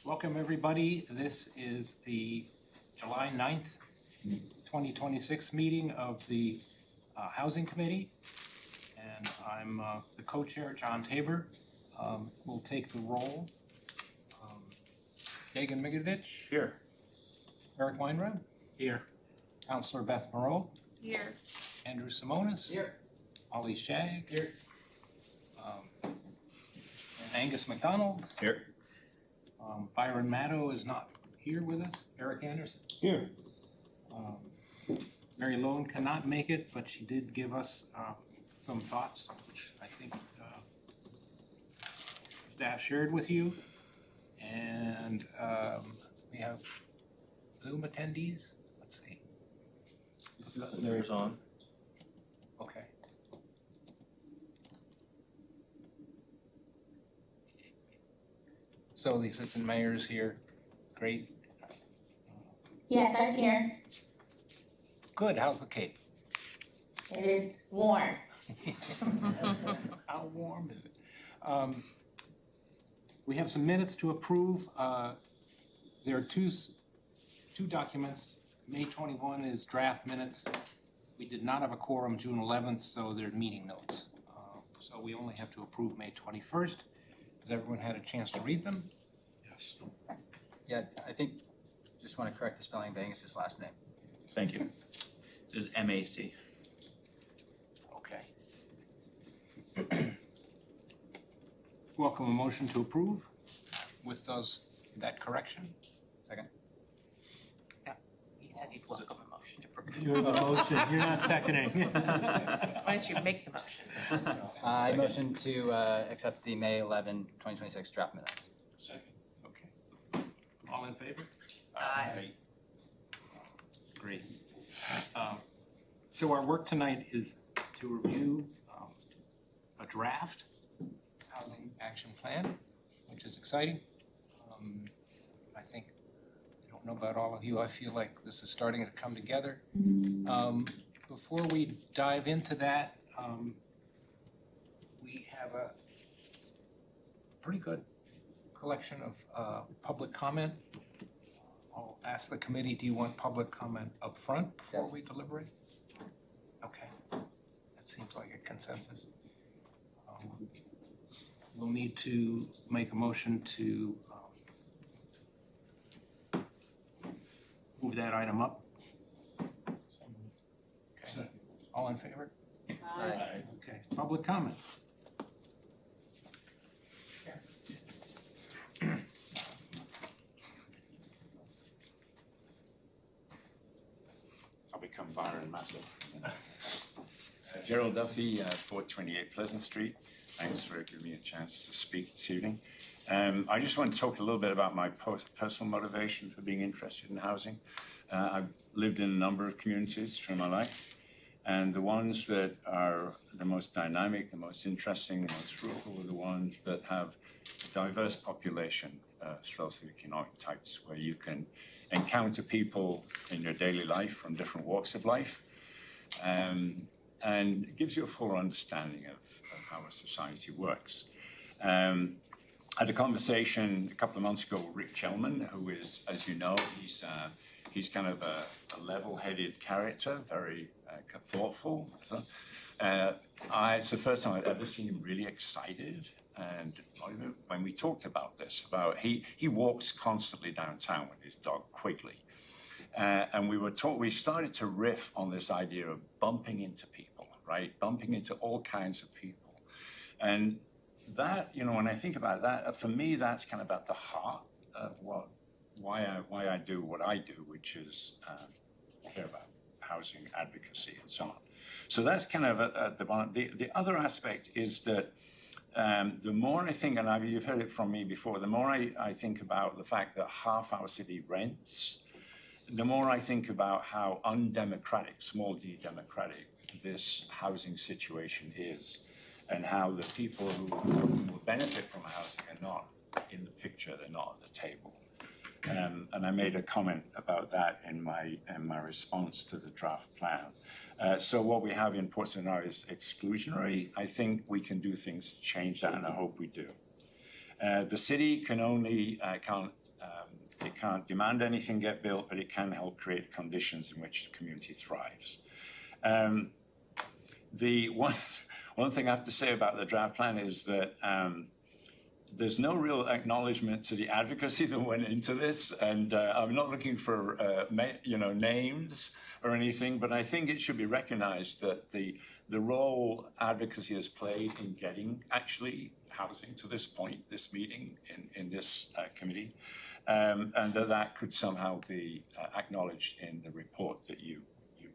Welcome, everybody. This is the July 9th, 2026 meeting of the Housing Committee. And I'm the co-chair, John Tabor. We'll take the roll. Dagan Migovic. Here. Eric Weinreb. Here. Councillor Beth Moreau. Here. Andrew Simonis. Here. Ollie Shag. Here. Angus McDonald. Here. Byron Maddow is not here with us. Eric Anderson. Here. Mary Loan cannot make it, but she did give us some thoughts, which I think staff shared with you. And we have Zoom attendees. Let's see. There's on. Okay. So the assistant mayor is here. Great. Yes, I'm here. Good. How's the Cape? It is warm. How warm is it? We have some minutes to approve. There are two documents. May 21 is draft minutes. We did not have a quorum June 11th, so they're meeting notes. So we only have to approve May 21st. Has everyone had a chance to read them? Yes. Yeah, I think, just want to correct the spelling of Angus's last name. Thank you. This is MAC. Okay. Welcome a motion to approve with that correction. Second? He said he'd welcome a motion to approve. You're the motion, you're not seconding. Why don't you make the motion first? I motion to accept the May 11, 2026 draft minutes. Second. Okay. All in favor? Aye. Great. So our work tonight is to review a draft housing action plan, which is exciting. I think, I don't know about all of you, I feel like this is starting to come together. Before we dive into that, we have a pretty good collection of public comment. I'll ask the committee, do you want public comment up front before we deliberate? Okay, that seems like a consensus. We'll need to make a motion to move that item up. Okay, all in favor? Aye. Okay, public comment. I'll become Byron Matlow. Gerald Duffy, 428 Pleasant Street. Thanks for giving me a chance to speak this evening. I just want to talk a little bit about my personal motivation for being interested in housing. I've lived in a number of communities through my life, and the ones that are the most dynamic, the most interesting, the most fruitful are the ones that have a diverse population, socioeconomic types, where you can encounter people in your daily life from different walks of life, and it gives you a fuller understanding of how a society works. I had a conversation a couple of months ago with Rick Chelman, who is, as you know, he's kind of a level-headed character, very thoughtful. It's the first time I've ever seen him really excited. And when we talked about this, he walks constantly downtown with his dog Quigley, and we started to riff on this idea of bumping into people, right? Bumping into all kinds of people, and that, when I think about that, for me, that's kind of at the heart of why I do what I do, which is care about housing advocacy and so on. So that's kind of at the bottom. The other aspect is that the more I think, and you've heard it from me before, the more I think about the fact that half our city rents, the more I think about how undemocratic, small d democratic, this housing situation is, and how the people who will benefit from housing are not in the picture, they're not at the table. And I made a comment about that in my response to the draft plan. So what we have in Portsmouth now is exclusionary. I think we can do things to change that, and I hope we do. The city can only can't demand anything get built, but it can help create conditions in which the community thrives. The one thing I have to say about the draft plan is that there's no real acknowledgement to the advocacy that went into this, and I'm not looking for names or anything, but I think it should be recognized that the role advocacy has played in getting actually housing to this point, this meeting in this committee, and that could somehow be acknowledged in the report that you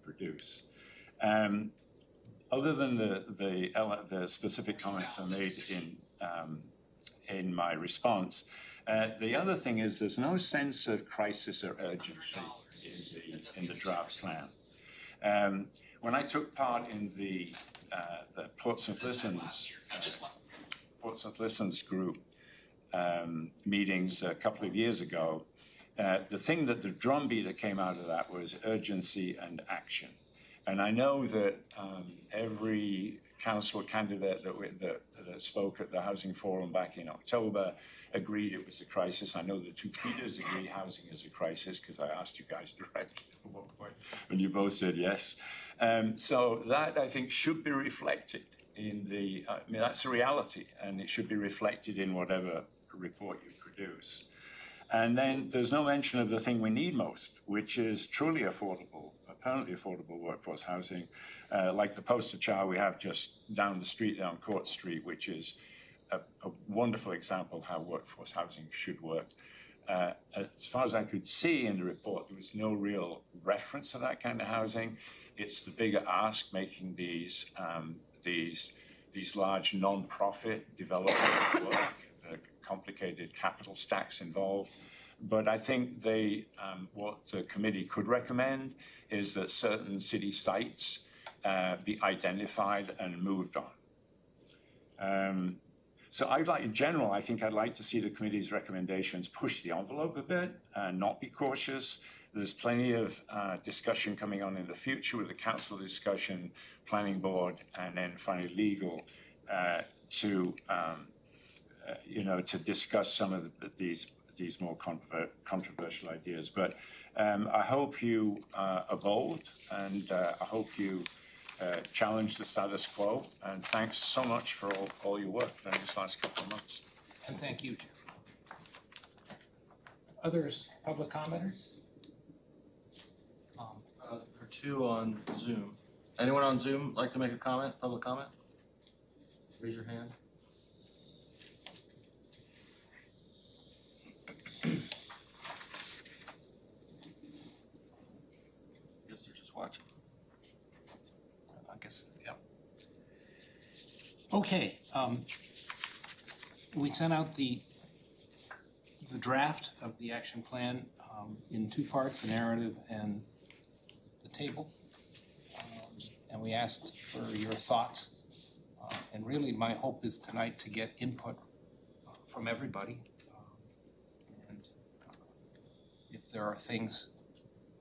produce. Other than the specific comments I made in my response, the other thing is there's no sense of crisis or urgency in the draft plan. When I took part in the Portsmouth Listens group meetings a couple of years ago, the thing that the drumbeat that came out of that was urgency and action. And I know that every council candidate that spoke at the Housing Forum back in October agreed it was a crisis. I know the two Peters agree housing is a crisis because I asked you guys directly at one point and you both said yes. So that I think should be reflected in that's a reality and it should be reflected in whatever report you produce. And then there's no mention of the thing we need most, which is truly affordable, apparently affordable workforce housing, like the poster child we have just down the street, down Court Street, which is a wonderful example of how workforce housing should work. As far as I could see in the report, there was no real reference to that kind of housing. It's the bigger ask making these large non-profit development work, complicated capital stacks involved. But I think what the committee could recommend is that certain city sites be identified and moved on. So in general, I think I'd like to see the committee's recommendations push the envelope a bit and not be cautious. There's plenty of discussion coming on in the future with the council discussion, planning board, and then finally legal to discuss some of these more controversial ideas. But I hope you are bold, and I hope you challenge the status quo. And thanks so much for all your work during this last couple of months. And thank you, Chair. Others, public commenters? There are two on Zoom. Anyone on Zoom like to make a comment, public comment? Raise your hand. Guess they're just watching. I guess, yeah. Okay, we sent out the draft of the action plan in two parts, a narrative and the table. And we asked for your thoughts. And really, my hope is tonight to get input from everybody. And if there are things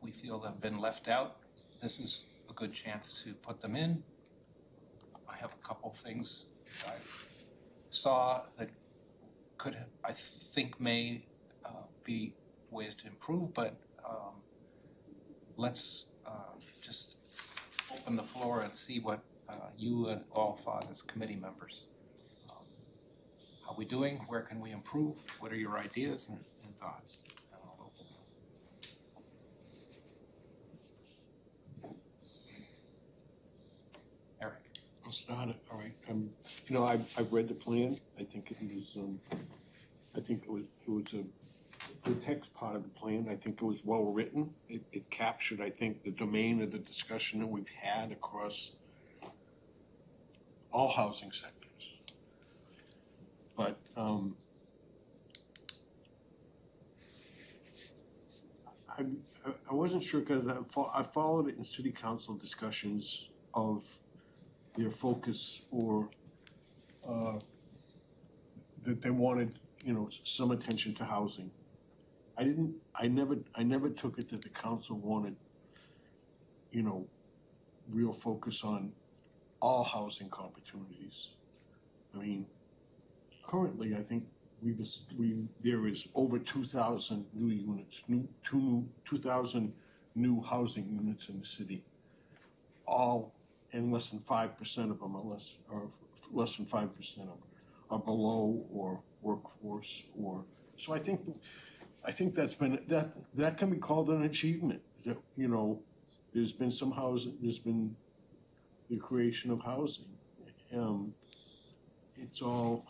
we feel have been left out, this is a good chance to put them in. I have a couple things I saw that I think may be ways to improve, but let's just open the floor and see what you all thought as committee members. How are we doing? Where can we improve? What are your ideas and thoughts? Eric. I'll start it, all right. I've read the plan. I think it was the text part of the plan. I think it was well written. It captured, I think, the domain of the discussion that we've had across all housing sectors. But I wasn't sure because I followed it in city council discussions of their focus or that they wanted, some attention to housing. I never took it that the council wanted, real focus on all housing opportunities. I mean, currently, I think there is over 2,000 new units, 2,000 new housing units in the city. All, and less than 5% of them are less than 5% of them are below or workforce or, so I think that's been, that can be called an achievement. That, you know, there's been some housing, there's been the creation of housing. It's all,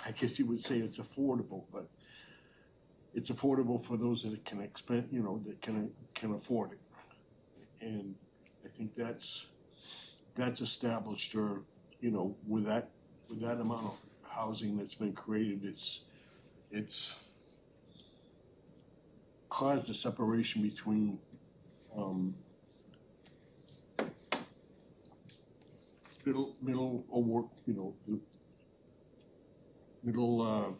I guess you would say it's affordable, but it's affordable for those that can expend, you know, that can afford it. And I think that's established, or, you know, with that amount of housing that's been created, it's caused a separation between middle or work, you know, the middle,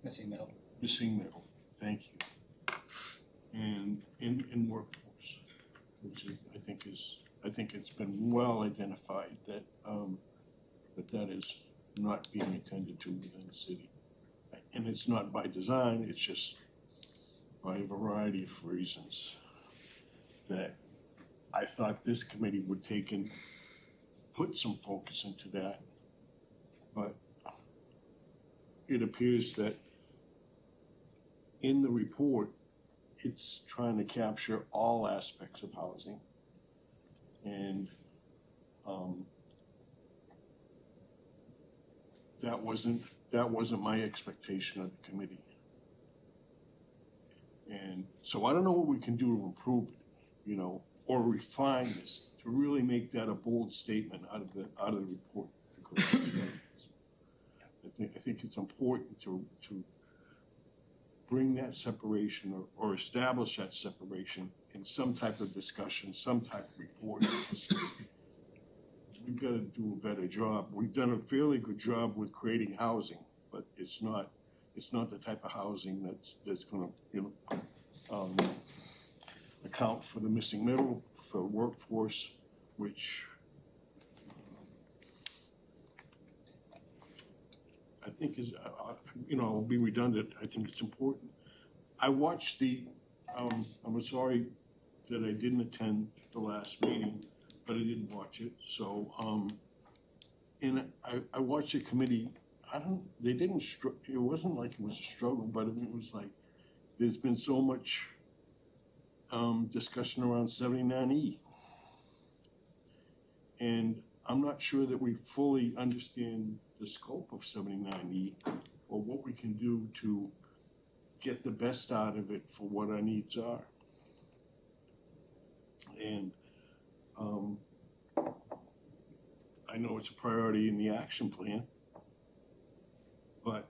Missing middle. missing middle, thank you. And in workforce, which is, I think it's been well identified that that is not being attended to within the city. And it's not by design, it's just by a variety of reasons that I thought this committee would take and put some focus into that. But it appears that in the report, it's trying to capture all aspects of housing. And that wasn't my expectation of the committee. And so I don't know what we can do to improve it, you know, or refine this to really make that a bold statement out of the report. I think it's important to bring that separation or establish that separation in some type of discussion, some type of report. We've got to do a better job. We've done a fairly good job with creating housing, but it's not the type of housing that's going to, you know, account for the missing middle, for workforce, which I think is, you know, I'll be redundant. I think it's important. I watched I'm sorry that I didn't attend the last meeting, but I didn't watch it. So, and I watched the committee. It wasn't like it was a struggle, but it was like, there's been so much discussion around 79E. And I'm not sure that we fully understand the scope of 79E or what we can do to get the best out of it for what our needs are. And I know it's a priority in the action plan, but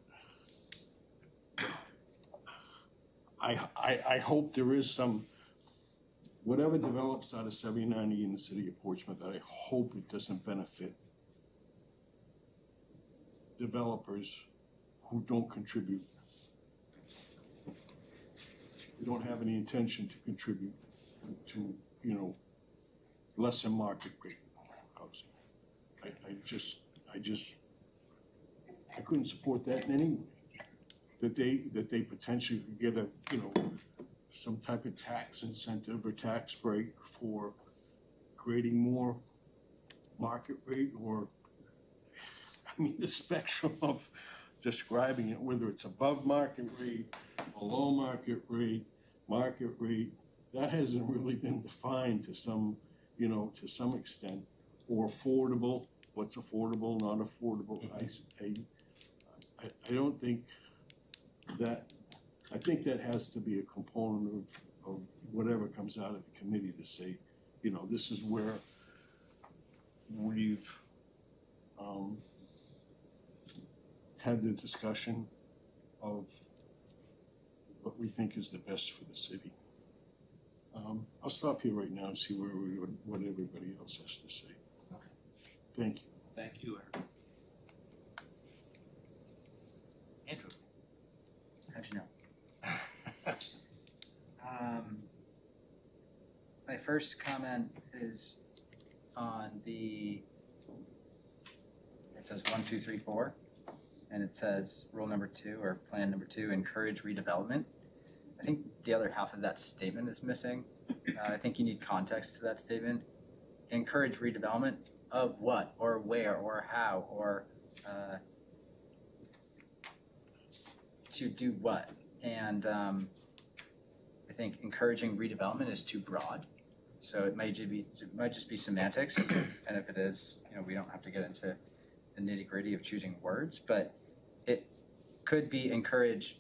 I hope there is some, whatever develops out of 79E in the city of Portsmouth, I hope it doesn't benefit developers who don't contribute. We don't have any intention to contribute to, you know, less than market rate housing. I couldn't support that in any way. That they potentially could get a, you know, some type of tax incentive or tax break for creating more market rate, or, I mean, the spectrum of describing it, whether it's above market rate, below market rate, that hasn't really been defined to some, you know, to some extent, or affordable, what's affordable, not affordable. I don't think that, I think that has to be a component of whatever comes out of the committee to say, you know, this is where we've had the discussion of what we think is the best for the city. I'll stop here right now and see what everybody else has to say. Thank you. Thank you, Eric. Andrew? How'd you know? My first comment is on it says 1, 2, 3, 4. and it says rule number 2 or plan number 2, encourage redevelopment. I think the other half of that statement is missing. I think you need context to that statement. Encourage redevelopment of what, or where, or how, or to do what. And I think encouraging redevelopment is too broad. So it might just be semantics, and if it is, we don't have to get into the nitty-gritty of choosing words, but it could be encourage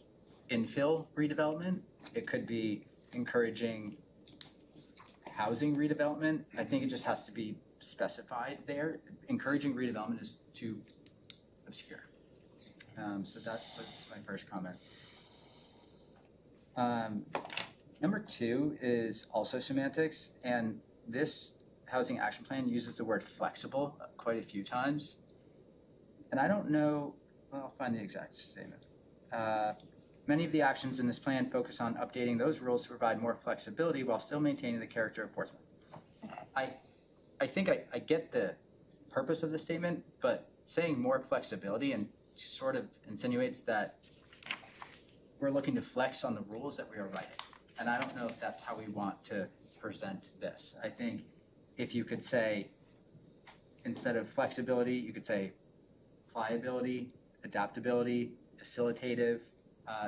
infill redevelopment. It could be encouraging housing redevelopment. I think it just has to be specified there. Encouraging redevelopment is too obscure. So that's my first comment. Number 2 is also semantics, and this housing action plan uses the word flexible quite a few times. And I don't know, well, I'll find the exact statement. Many of the actions in this plan focus on updating those rules to provide more flexibility while still maintaining the character of Portsmouth. I think I get the purpose of the statement, but saying more flexibility and sort of insinuates that we're looking to flex on the rules that we are writing. And I don't know if that's how we want to present this. I think if you could say, instead of flexibility, you could say pliability, adaptability, facilitative.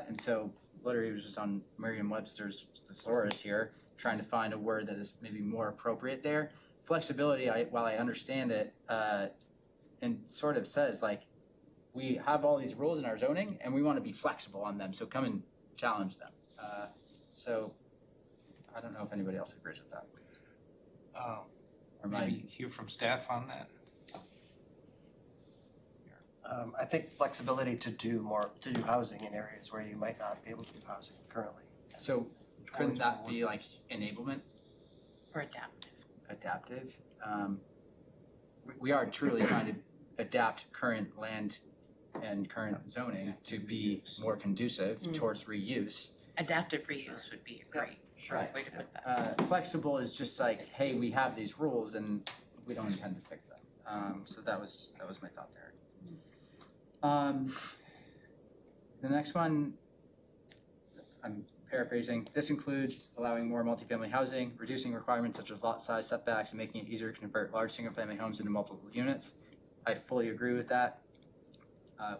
And so literally it was just on Merriam-Webster's thesaurus here, trying to find a word that is maybe more appropriate there. Flexibility, while I understand it, and sort of says like, we have all these rules in our zoning and we want to be flexible on them, so come and challenge them. So I don't know if anybody else agrees with that. Or Maybe hear from staff on that. I think flexibility to do housing in areas where you might not be able to do housing currently. So couldn't that be like enablement? Or adaptive. Adaptive? We are truly trying to adapt current land and current zoning to be more conducive towards reuse. Adaptive reuse would be a great Right. way to put that. Flexible is just like, hey, we have these rules and we don't intend to stick to them. So that was my thought there. The next one, I'm paraphrasing. This includes allowing more multifamily housing, reducing requirements such as lot size setbacks, and making it easier to convert large single-family homes into multiple units. I fully agree with that.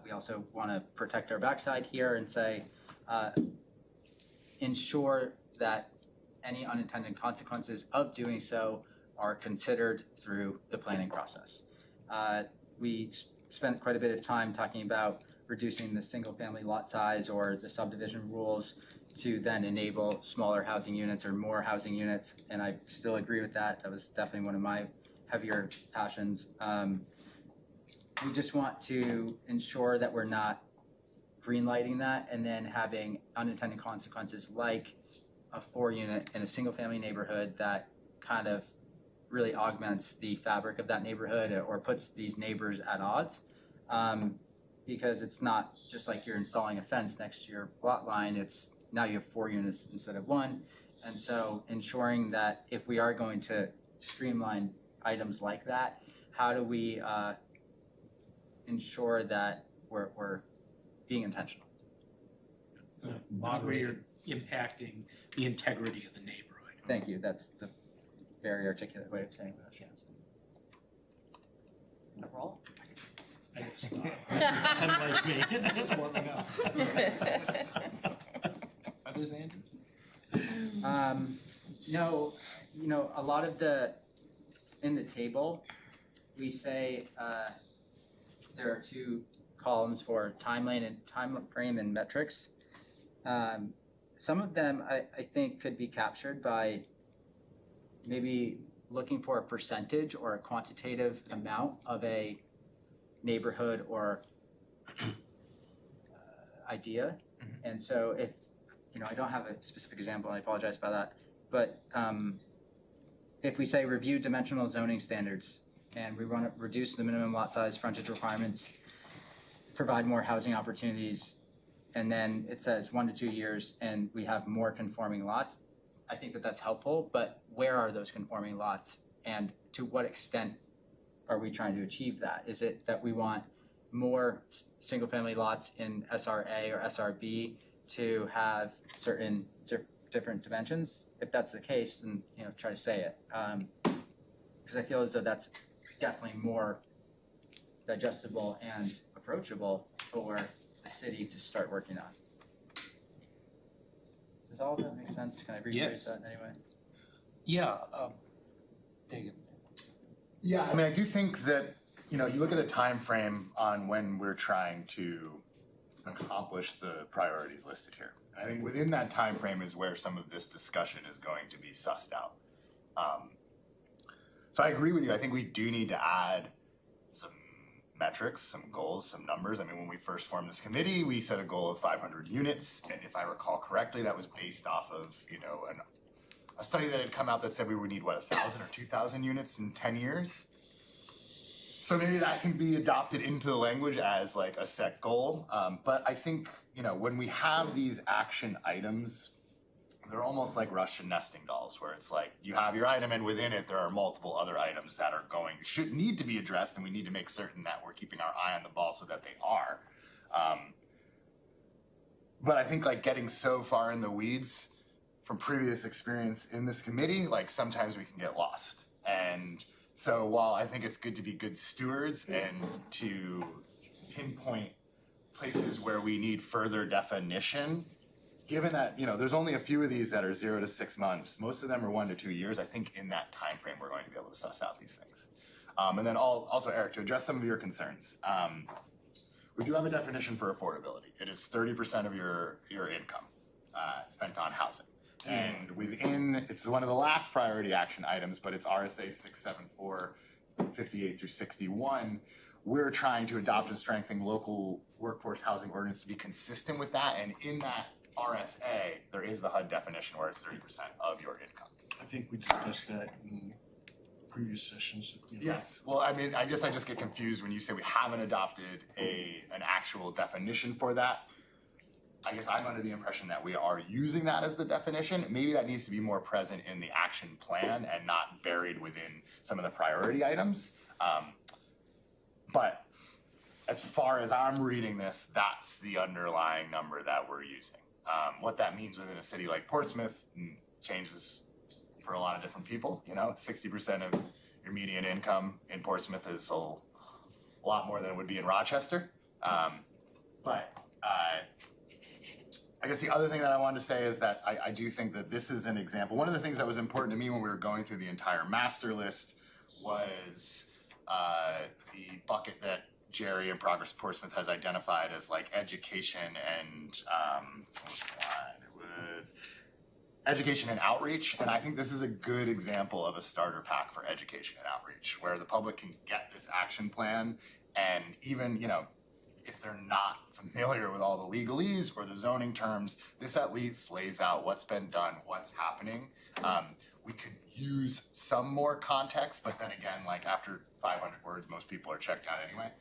We also want to protect our backside here and say, ensure that any unintended consequences of doing so are considered through the planning process. We spent quite a bit of time talking about reducing the single-family lot size or the subdivision rules to then enable smaller housing units or more housing units, and I still agree with that. That was definitely one of my heavier passions. We just want to ensure that we're not greenlighting that and then having unintended consequences like a 4-unit in a single-family neighborhood that kind of really augments the fabric of that neighborhood or puts these neighbors at odds. Because it's not just like you're installing a fence next to your lot line, it's now you have 4 units instead of 1. And so ensuring that if we are going to streamline items like that, how do we ensure that we're being intentional? So not where you're impacting the integrity of the neighborhood. Thank you. That's the very articulate way of saying that. The role? I just thought, unlike me, that's warming up. Others, Andrew? No, a lot of in the table, we say there are 2 columns for time frame and metrics. Some of them I think could be captured by maybe looking for a percentage or a quantitative amount of a neighborhood or idea. And so if, I don't have a specific example, and I apologize about that, but if we say review dimensional zoning standards and we want to reduce the minimum lot size, frontage requirements, provide more housing opportunities, and then it says 1 to 2 years and we have more conforming lots, I think that that's helpful, but where are those conforming lots and to what extent are we trying to achieve that? Is it that we want more single-family lots in SRA or SRB to have certain different dimensions? If that's the case, then, try to say it. Because I feel as though that's definitely more digestible and approachable for the city to start working on. Does all of that make sense? Can I rephrase Yes. that in any way? Yeah, David. Yeah, I mean, I do think that, you look at the time frame on when we're trying to accomplish the priorities listed here. And I think within that time frame is where some of this discussion is going to be sussed out. So I agree with you. I think we do need to add some metrics, some goals, some numbers. I mean, when we first formed this committee, we set a goal of 500 units. And if I recall correctly, that was based off of, a study that had come out that said we would need, 1,000 or 2,000 units in 10 years? So maybe that can be adopted into the language as like a set goal. But I think, when we have these action items, they're almost like Russian nesting dolls, where it's like you have your item and within it there are multiple other items that should need to be addressed, and we need to make certain that we're keeping our eye on the ball so that they are. But I think like getting so far in the weeds from previous experience in this committee, like sometimes we can get lost. And so while I think it's good to be good stewards and to pinpoint places where we need further definition, given that, there's only a few of these that are 0 to 6 months, most of them are 1 to 2 years, I think in that time frame we're going to be able to suss out these things. And then also, Eric, to address some of your concerns, we do have a definition for affordability. It is 30% of your income spent on housing. And it's one of the last priority action items, but it's RSA 674, 58 through 61. We're trying to adopt and strengthen local workforce housing ordinance to be consistent with that. And in that RSA, there is the HUD definition where it's 30% of your income. I think we discussed that in previous sessions. Yes. Well, I mean, I just get confused when you say we haven't adopted an actual definition for that. I guess I'm under the impression that we are using that as the definition. Maybe that needs to be more present in the action plan and not buried within some of the priority items. But as far as I'm reading this, that's the underlying number that we're using. What that means within a city like Portsmouth changes for a lot of different people. 60% of your median income in Portsmouth is a lot more than it would be in Rochester. But I guess the other thing that I wanted to say is that I do think that this is an example. One of the things that was important to me when we were going through the entire master list was the bucket that Jerry and Progress Portsmouth has identified as like education and education and outreach. And I think this is a good example of a starter pack for education and outreach, where the public can get this action plan, and even, if they're not familiar with all the legalese or the zoning terms, this at least lays out what's been done, what's happening. We could use some more context, but then again, like after 500 words, most people are checked out anyway.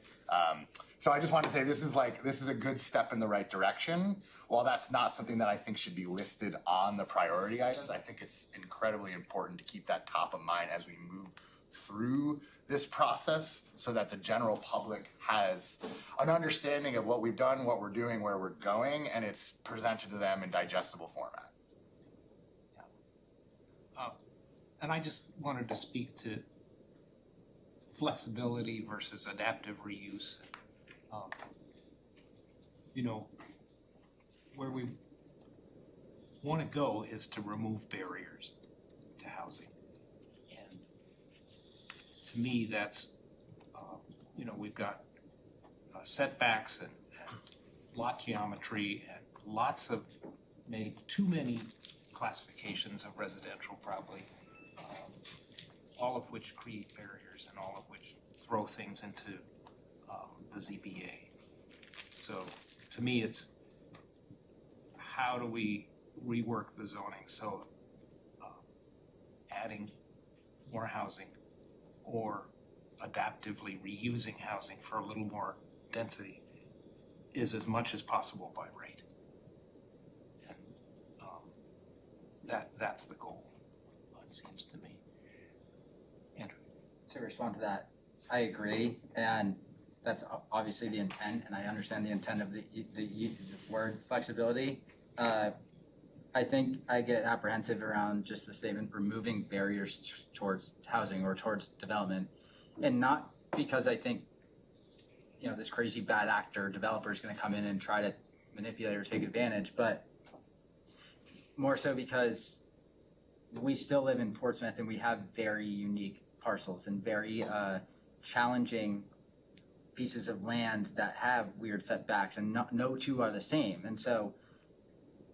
So I just want to say this is a good step in the right direction. While that's not something that I think should be listed on the priority items, I think it's incredibly important to keep that top of mind as we move through this process, so that the general public has an understanding of what we've done, what we're doing, where we're going, and it's presented to them in digestible format. And I just wanted to speak to flexibility versus adaptive reuse. Where we want to go is to remove barriers to housing. And to me, that's, we've got setbacks and lot geometry and lots of, maybe too many classifications of residential probably, all of which create barriers and all of which throw things into the ZBA. So to me, it's how do we rework the zoning so adding more housing or adaptively reusing housing for a little more density is as much as possible by right. And that's the goal, it seems to me. Andrew. To respond to that, I agree, and obviously the intent, and I understand the intent of the word flexibility. I think I get apprehensive around just the statement removing barriers towards housing or towards development. And not because I think, you know, this crazy bad actor developer is gonna come in and try to manipulate or take advantage, but more so because we still live in Portsmouth and we have very unique parcels and very challenging pieces of land that have weird setbacks, and no two are the same. And so,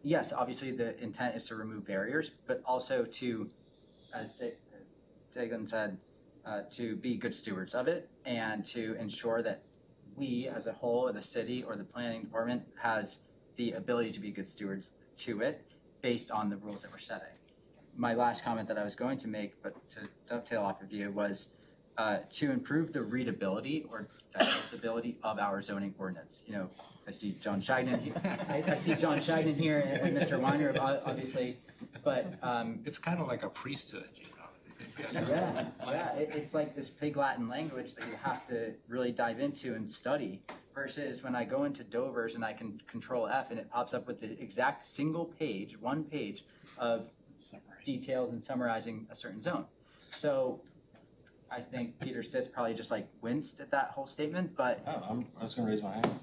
yes, obviously the intent is to remove barriers, but also to, as Dagan said, to be good stewards of it and to ensure that we as a whole, or the city or the planning department, has the ability to be good stewards to it based on the rules that we're setting. My last comment that I was going to make, but to dovetail off of you, was to improve the readability or digestibility of our zoning ordinance. You know, I see John Shagnon here, I see John Shagnon here and Mr. Weiner, obviously, but It's kind of like a priesthood, you know? yeah, it's like this pig Latin language that you have to really dive into and study, versus when I go into Dover's and I can control F and it pops up with the exact single page, one page of details and summarizing a certain zone. So I think Peter Stitz probably just like winced at that whole statement, but Oh, I was gonna raise my hand.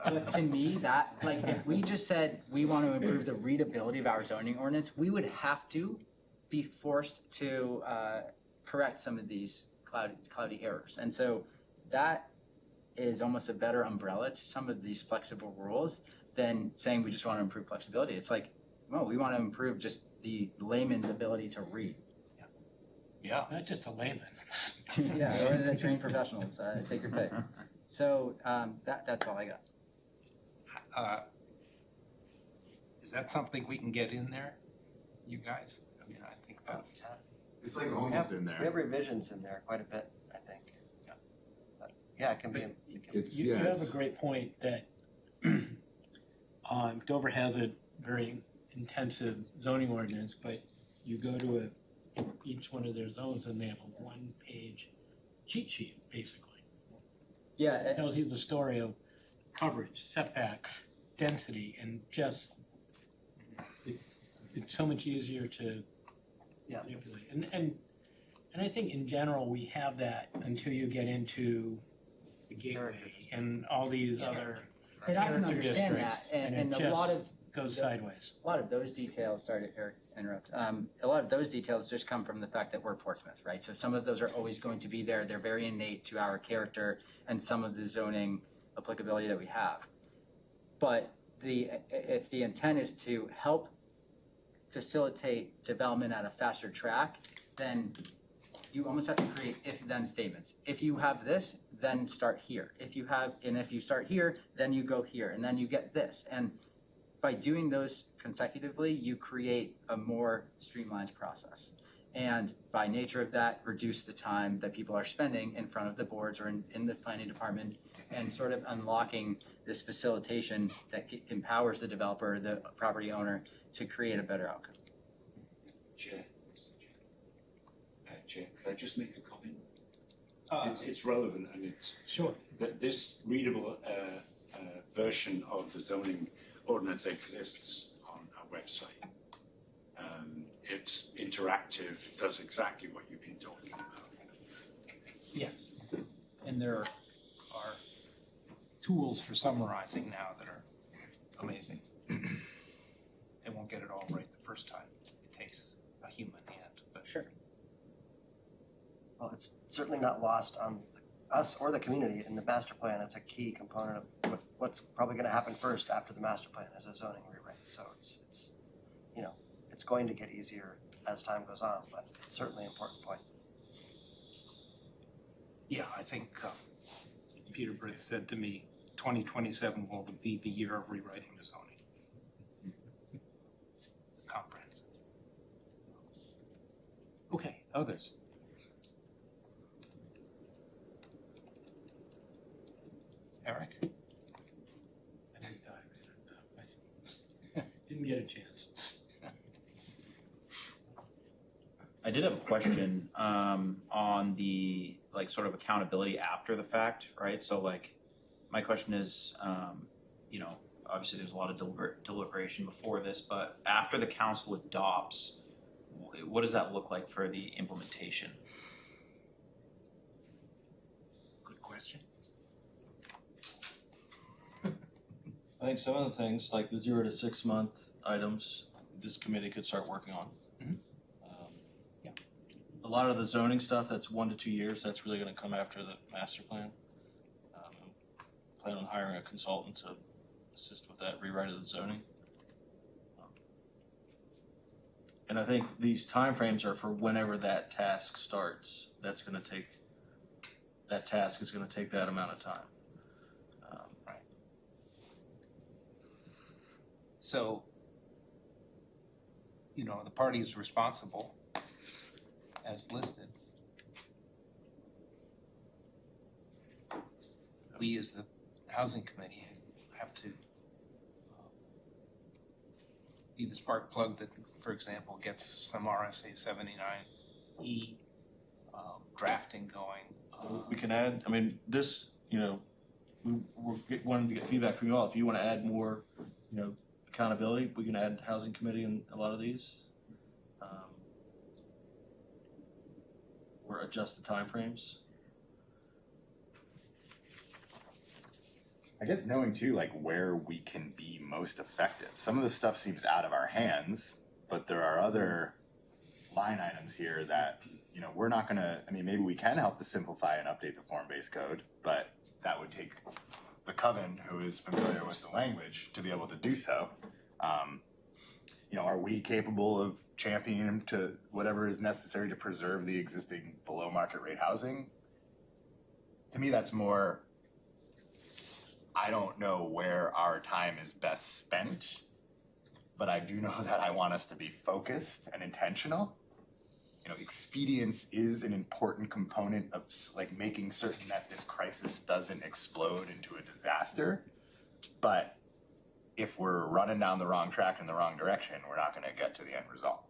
but to me, that, like, if we just said we want to improve the readability of our zoning ordinance, we would have to be forced to correct some of these cloudy errors. And so that is almost a better umbrella to some of these flexible rules than saying we just want to improve flexibility. It's like, well, we want to improve just the layman's ability to read. Yeah. Not just a layman. Yeah, or the trained professionals, take your pick. So that's all I got. Is that something we can get in there, you guys? I mean, I think that's, It's like We almost have, in we have there. revisions in there quite a bit, I think. Yeah. But, yeah, it can be, You have a great point that Dover has a very intensive zoning ordinance, but you go to each one of their zones and they have a one-page cheat sheet, basically. Yeah, It tells you the story of coverage, setbacks, density, and just, it's so much easier to yeah. manipulate. And I think in general, we have that until you get into the gateway and all these other and I can character understand districts, that, and it a lot just of goes sideways. A lot of those details, sorry to interrupt, a lot of those details just come from the fact that we're Portsmouth, right? So some of those are always going to be there, they're very innate to our character and some of the zoning applicability that we have. But if the intent is to help facilitate development at a faster track, then you almost have to create if-then statements. If you have this, then start here. If you start here, then you go here, and then you get this. And by doing those consecutively, you create a more streamlined process. And by nature of that, reduce the time that people are spending in front of the boards or in the planning department, and sort of unlocking this facilitation that empowers the developer, the property owner, to create a better outcome. Chair, Chair, could I just make a comment? Uh, It's relevant, and it's sure. that this readable version of the zoning ordinance exists on our website. It's interactive, it does exactly what you've been talking about. Yes. And there are tools for summarizing now that are amazing. They won't get it all right the first time. It takes a human hand, but Sure. Well, it's certainly not lost on us or the community in the master plan. It's a key component of what's probably gonna happen first after the master plan is a zoning rewrite. So it's you know, it's going to get easier as time goes on, but it's certainly an important point. yeah, I think Peter Britt said to me, 2027 will be the year of rewriting the zoning. Comprehensive. Okay, others? Eric? I didn't dive in enough. I didn't get a chance. I did have a question on the like sort of accountability after the fact, right? So like, my question is, you know, obviously there's a lot of deliberation before this, but after the council adopts, what does that look like for the implementation? Good question. I think some of the things, like the 0 to 6 month items, this committee could start working on. Mhm. Yeah. A lot of the zoning stuff, that's 1 to 2 years, that's really gonna come after the master plan. Plan on hiring a consultant to assist with that rewrite of the zoning. And I think these timeframes are for whenever that task starts, that task is gonna take that amount of time. So, you know, the parties responsible as listed. We as the housing committee have to be the spark plug that, for example, gets some RSA 79E drafting going. We can add, I mean, this, you know, wanting to get feedback from you all, if you wanna add more, you know, accountability, we can add housing committee in a lot of these. Or adjust the timeframes. I guess knowing too, like where we can be most effective. Some of the stuff seems out of our hands, but there are other line items here that, you know, we're not gonna, I mean, maybe we can help to simplify and update the form-based code, but that would take the coven, who is familiar with the language, to be able to do so. You know, are we capable of championing to whatever is necessary to preserve the existing below market rate housing? To me, that's more, I don't know where our time is best spent, but I do know that I want us to be focused and intentional. You know, expedience is an important component of like making certain that this crisis doesn't explode into a disaster. But if we're running down the wrong track in the wrong direction, we're not gonna get to the end result.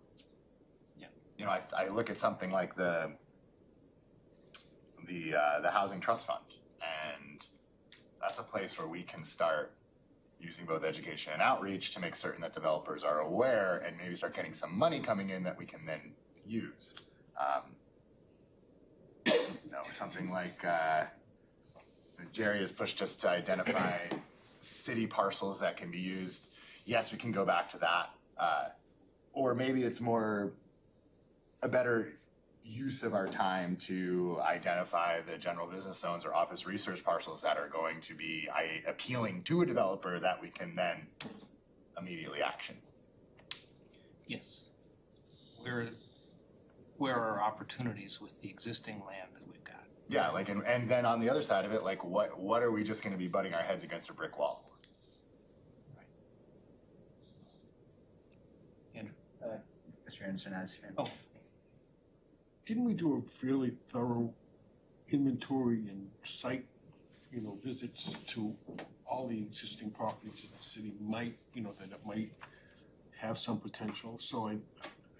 Yeah. You know, I look at something like the housing trust fund, and that's a place where we can start using both education and outreach to make certain that developers are aware and maybe start getting some money coming in that we can then use. You know, something like Jerry has pushed us to identify city parcels that can be used. Yes, we can go back to that. Or maybe it's more a better use of our time to identify the general business zones or office research parcels that are going to be appealing to a developer that we can then immediately action. Yes. Where are opportunities with the existing land that we've got? Yeah, like, and then on the other side of it, like, what are we just gonna be butting our heads against a brick wall? Andrew? Mr. Anderson has his hand. Oh. Didn't we do a fairly thorough inventory and site, you know, visits to all the existing properties in the city might, you know, that it might have some potential? So I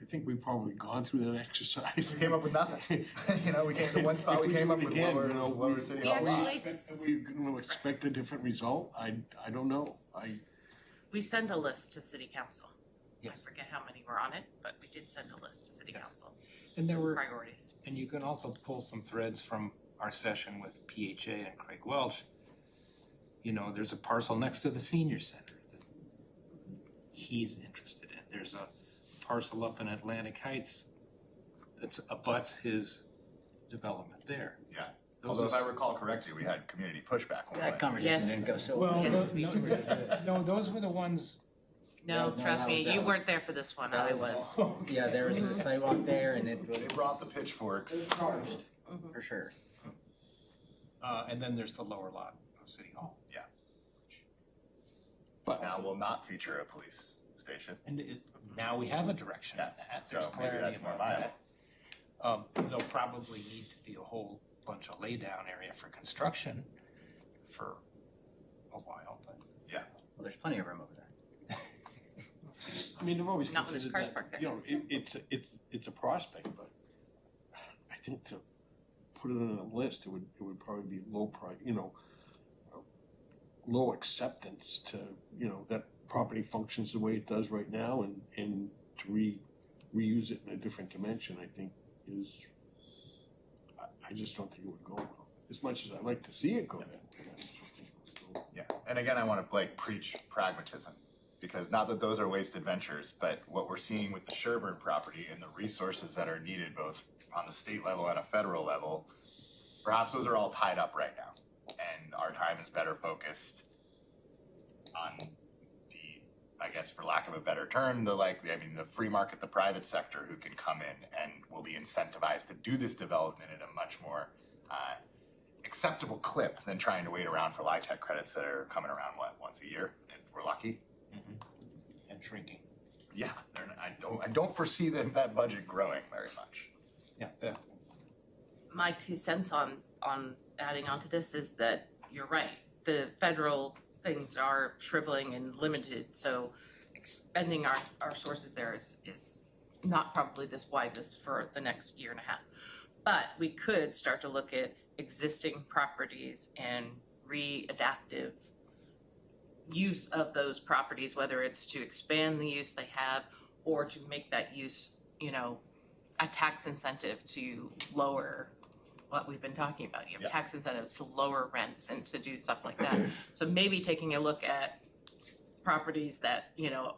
think we've probably gone through that exercise. We came up with nothing. You know, we came to one spot, we came up with lower city We hall actually lot. s- Are we gonna expect a different result? I don't know. We send a list to city council. I Yes. forget how many were on it, but we did send a list to city Yes. council, And there were, priorities. and you can also pull some threads from our session with PHA and Craig Welch. You know, there's a parcel next to the senior center that he's interested in. There's a parcel up in Atlantic Heights that's abuts his development there. Yeah. Those Although if are I recall correctly, we had community pushback on That that. conversation Yes. didn't go so Well, well. Yes, no, those were the ones. No, No, trust that me, was you that weren't there for this one, I That was. Yeah, there was a sidewalk there and it They was brought the pitchforks. charged, Mhm. for sure. And then there's the lower lot of City Hall. But now will not feature a police station. And now we have a direction on that, there's So maybe clarity that's more about viable. that. There'll probably need to be a whole bunch of laydown area for construction for a while, but. Well, there's plenty of room over there. I mean, I've always Not when there's considered cars that, parked there. you know, it's a prospect, but I think to put it on a list, it would probably be low price, low acceptance to, that property functions the way it does right now, and to reuse it in a different dimension, I think is, I just don't think it would go well. As much as I'd like to see it go that way, I just don't think it would go. Yeah, and again, I wanna preach pragmatism, because not that those are wasted ventures, but what we're seeing with the Sherburne property and the resources that are needed both on the state level and a federal level, perhaps those are all tied up right now. And our time is better focused on the, I guess for lack of a better term, the free market, the private sector who can come in and will be incentivized to do this development at a much more acceptable clip than trying to wait around for LIHTC credits that are coming around, once a year, if we're lucky. And shrinking. Yeah, I don't foresee that budget growing very much. Yeah, Beth. My 2 cents on adding on to this is that you're right. The federal things are shriveling and limited, so expending our sources there is not probably this wisest for the next year and a half. But we could start to look at existing properties and re-adaptive use of those properties, whether it's to expand the use they have or to make that use, a tax incentive to lower what we've been talking about. You have tax incentives to lower rents and to do stuff like that. So maybe taking a look at properties that,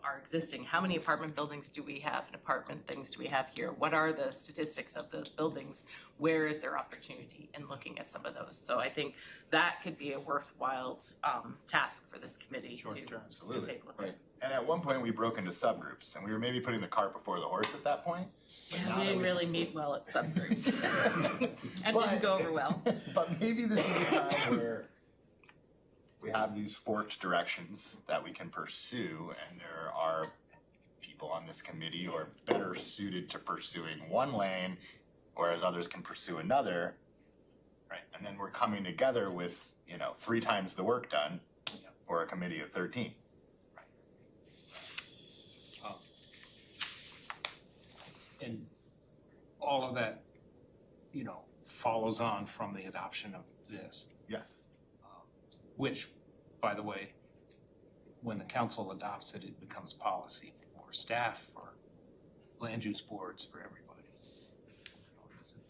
are existing. How many apartment buildings do we have and apartment things do we have here? What are the statistics of those buildings? Where is there opportunity in looking at some of those? So I think that could be a worthwhile task for this committee to take a look at. And at one point we broke into subgroups and we were maybe putting the cart before the horse at that point. Yeah, we didn't really meet well at subgroups. And didn't go over well. But maybe this is a time where we have these forked directions that we can pursue, and there are people on this committee who are better suited to pursuing one lane, whereas others can pursue another. Right. And then we're coming together with, 3 times the work done for a committee of 13. And all of that, follows on from the adoption of this. Yes. Which, by the way, when the council adopts it, it becomes policy for staff, for land use boards, for everybody.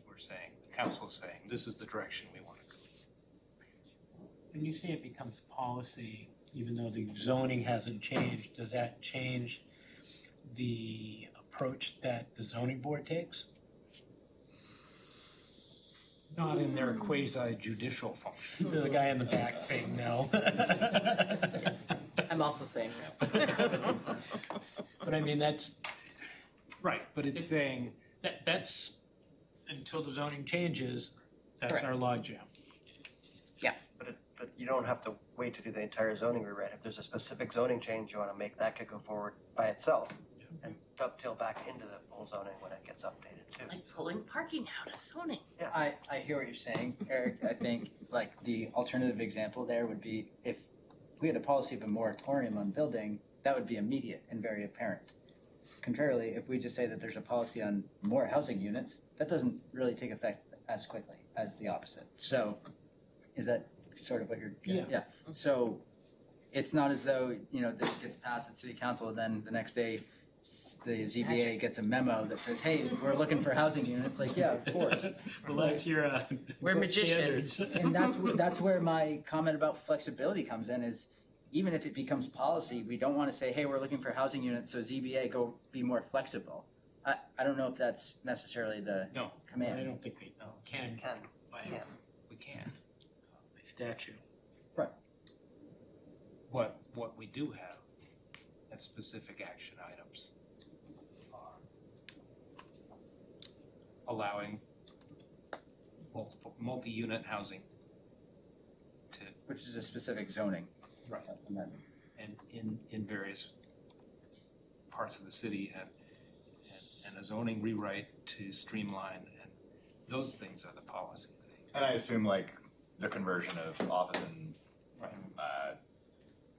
We're saying, the council is saying, this is the direction we want to go. When you say it becomes policy, even though the zoning hasn't changed, does that change the approach that the zoning board takes? Not in their quasi judicial function. There's a guy in the back saying no. I'm also saying no. But I mean, that's, Right, but it's saying, that's, until the zoning changes, that's Correct. our logjam. But you don't have to wait to do the entire zoning rewrite. If there's a specific zoning change you wanna make, that could go forward by itself and dovetail back into the full zoning when it gets updated too. Like pulling parking out of zoning. I hear what you're saying, Eric. I think like the alternative example there would be if we had a policy of a moratorium on building, that would be immediate and very apparent. Contrarily, if we just say that there's a policy on more housing units, that doesn't really take effect as quickly as the opposite. So is that sort of what you're Yeah. So it's not as though, this gets passed at city council and then the next day the ZBA gets a memo that says, hey, we're looking for housing units. Like, yeah, of course. Relax your We're magicians. standards. And that's where my comment about flexibility comes in is even if it becomes policy, we don't want to say, hey, we're looking for housing units, so ZBA go be more flexible. I don't know if that's necessarily the no, command. I don't think we can Can, by yeah. we can't. statute. What we do have as specific action items are allowing multi-unit housing to, Which is a specific zoning right, amendment. and in various parts of the city and a zoning rewrite to streamline, and those things are the policy things. And I assume like the conversion of office and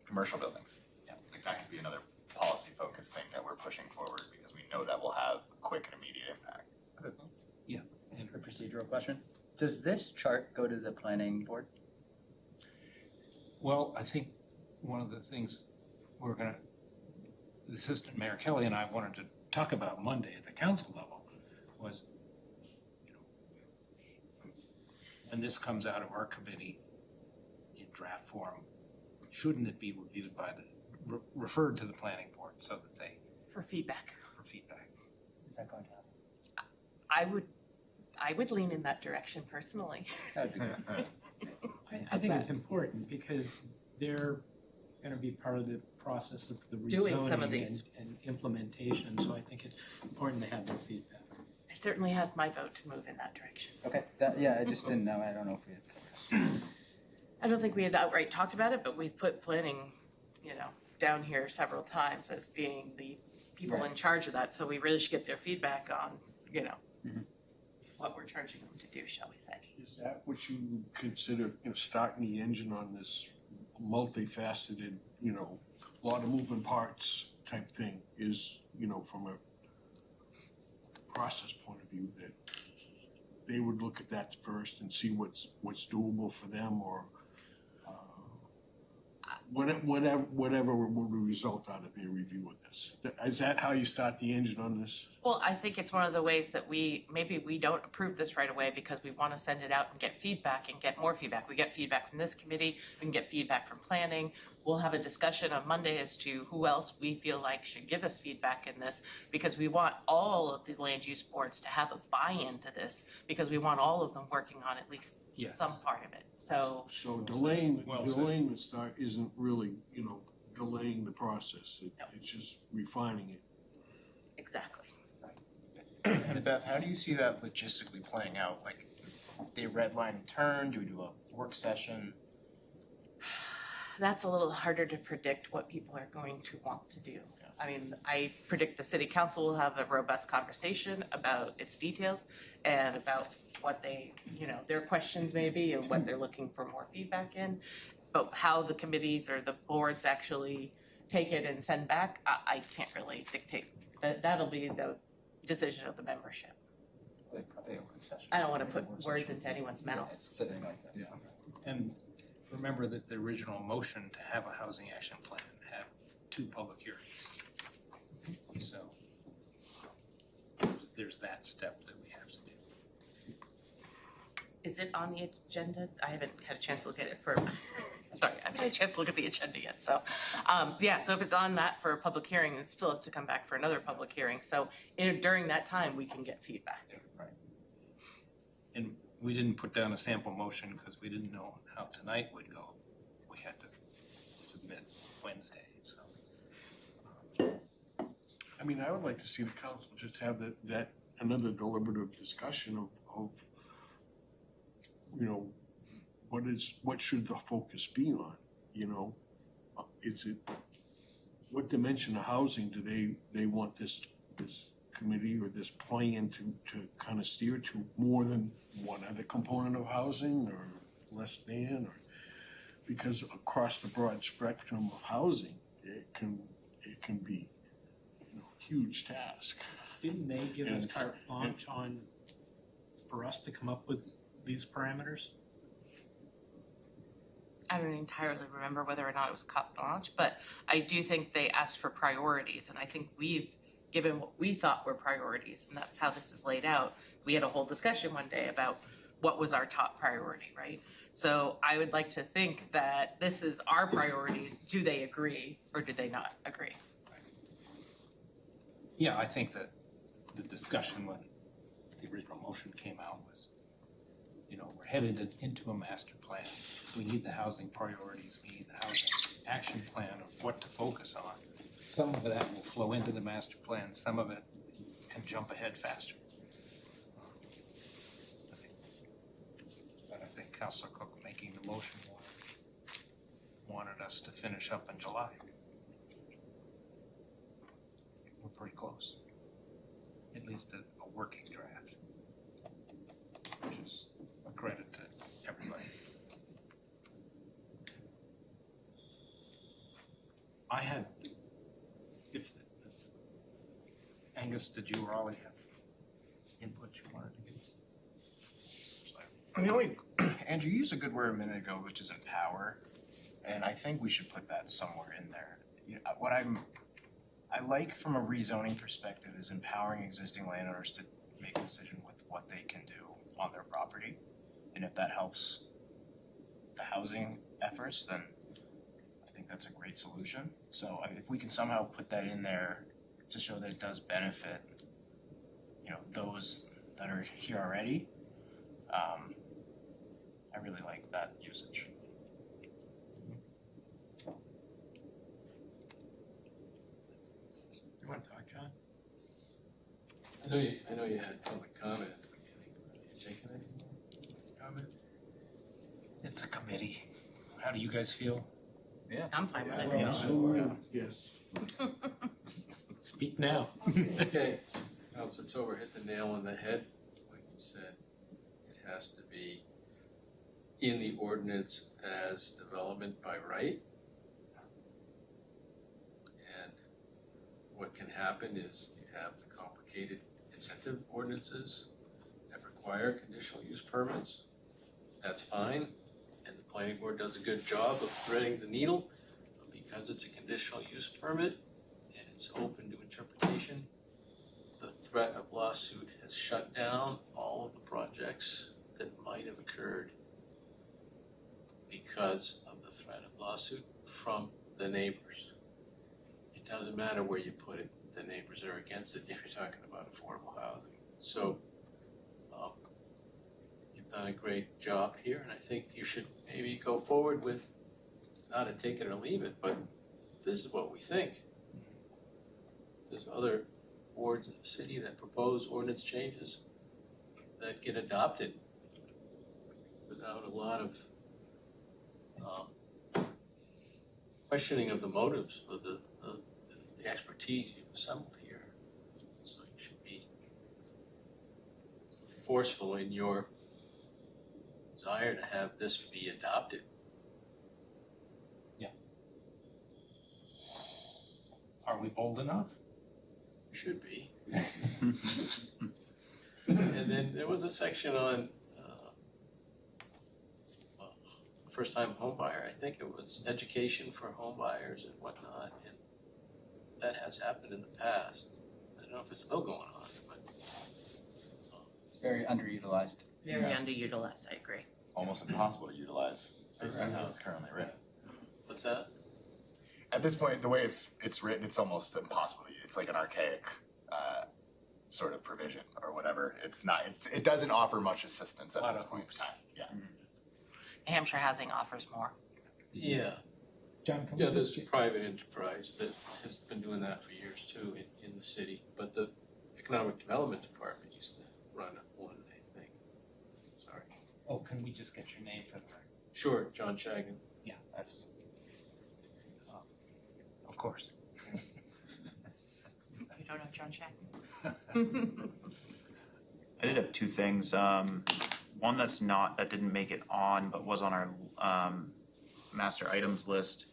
commercial buildings. Yeah. Like that could be another policy focused thing that we're pushing forward because we know that will have quick and immediate impact. Yeah. And A procedural question. Does this chart go to the planning board? Well, I think one of the things the Assistant Mayor Kelly and I wanted to talk about Monday at the council level was, you know, when this comes out of our committee in draft form, shouldn't it be reviewed by referred to the planning board so that they, For feedback. for feedback? Is that going to happen? I would lean in that direction personally. That would be good. I think it's important because they're gonna be part of the process of the Doing some of rezoning these. and implementation, so I think it's important to have their feedback. It certainly has my vote to move in that direction. Okay, I just didn't know, I don't know if we had covered. I don't think we had outright talked about it, but we've put planning, down here several times as being the people in Right. charge of that, so we really should get their feedback on, Mhm. what we're charging them to do, shall we say. Is that what you consider, starting the engine on this multifaceted, lot of moving parts type thing is, from a process point of view, that they would look at that first and see what's doable for them, or whatever would result out of their review of this. Is that how you start the engine on this? Well, I think it's one of the ways that maybe we don't approve this right away because we want to send it out and get feedback and get more feedback. We get feedback from this committee, we can get feedback from planning. We'll have a discussion on Monday as to who else we feel like should give us feedback in this, because we want all of the land use boards to have a buy-in to this, because we want all of them working on at least Yeah. some part of it. So So delaying Well said. the start isn't really, delaying the process. No. It's just refining it. exactly. And Beth, how do you see that logistically playing out? Like, they red line and turn, do we do a work session? That's a little harder to predict what people are going to want to do. I mean, I predict the city council will have a robust conversation about its details and about what their questions may be and what they're looking for more feedback in. But how the committees or the boards actually take it and send back, I can't really dictate. That'll be the decision of the membership. Probably a work session. I don't want to put words into anyone's Yeah, mouth. it's sitting like that. Yeah. And remember that the original motion to have a housing action plan had 2 public hearings. So there's that step that we have to do. Is it on the agenda? I haven't had a chance to look at it sorry, I haven't had a chance to look at the agenda yet, so. So if it's on that for a public hearing, it still has to come back for another public hearing. So during that time, we can get feedback. Right. And we didn't put down a sample motion because we didn't know how tonight would go. We had to submit Wednesday, so. I would like to see the council just have that another deliberative discussion of what should the focus be on, Is it, what dimension of housing do they want this committee or this plan to kind of steer to? More than one other component of housing, or less than, or because across the broad spectrum of housing, it can be huge task. Didn't they give us And- carte blanche for us to come up with these parameters? I don't entirely remember whether or not it was carte blanche, but I do think they asked for priorities, and I think we've given what we thought were priorities, and that's how this is laid out. We had a whole discussion one day about what was our top priority, right? So I would like to think that this is our priorities. Do they agree or do they not agree? Yeah, I think that the discussion when the original motion came out was, we're headed into a master plan. We need the housing priorities, we need the housing action plan of what to focus on. Some of that will flow into the master plan, some of it can jump ahead faster. But I think Councilor Cook making the motion wanted us to finish up in July. We're pretty close. At least a working draft, which is a credit to everybody. I had, Angus, did you or Ollie have input you wanted to give? The only, Andrew, you used a good word a minute ago, which is empower, and I think we should put that somewhere in there. What I like from a rezoning perspective is empowering existing landowners to make a decision with what they can do on their property. And if that helps the housing efforts, then I think that's a great solution. So if we can somehow put that in there to show that it does benefit, those that are here already, I really like that usage. You wanna talk, John? I know you had public comment at the beginning. Are you taking any more public comment? It's a committee. How do you guys feel? I'm fine with it. Well, yes. Speak now. Okay, Counselor Tober hit the nail on the head. Like you said, it has to be in the ordinance as development by right. And what can happen is you have the complicated incentive ordinances that require conditional use permits. That's fine, and the planning board does a good job of threading the needle. But because it's a conditional use permit and it's open to interpretation, the threat of lawsuit has shut down all of the projects that might have occurred because of the threat of lawsuit from the neighbors. It doesn't matter where you put it, the neighbors are against it if you're talking about affordable housing. So you've done a great job here, and I think you should maybe go forward with not a take it or leave it, but this is what we think. There's other boards in the city that propose ordinance changes that get adopted without a lot of questioning of the motives or the expertise you've assembled here. So you should be forceful in your desire to have this be adopted. Are we bold enough? You should be. And then there was a section on first time home buyer. I think it was education for home buyers and whatnot, and that has happened in the past. I don't know if it's still going on, but It's very underutilized. Very underutilized, I agree. Almost impossible to utilize based on how it's currently written. what's that? At this point, the way it's written, it's almost impossible. It's like an archaic sort of provision or whatever. It doesn't offer much assistance at this point in time. Yeah. Hampshire Housing offers more. Yeah. John, can we Yeah, there's just- private enterprise that has been doing that for years too in the city, but the Economic Development Department used to run one, I think. Sorry. Oh, can we just get your name for the record? Sure, John Shagan. Yeah, that's. Of course. You don't know John Shack? I did have two things. One that didn't make it on, but was on our master items list,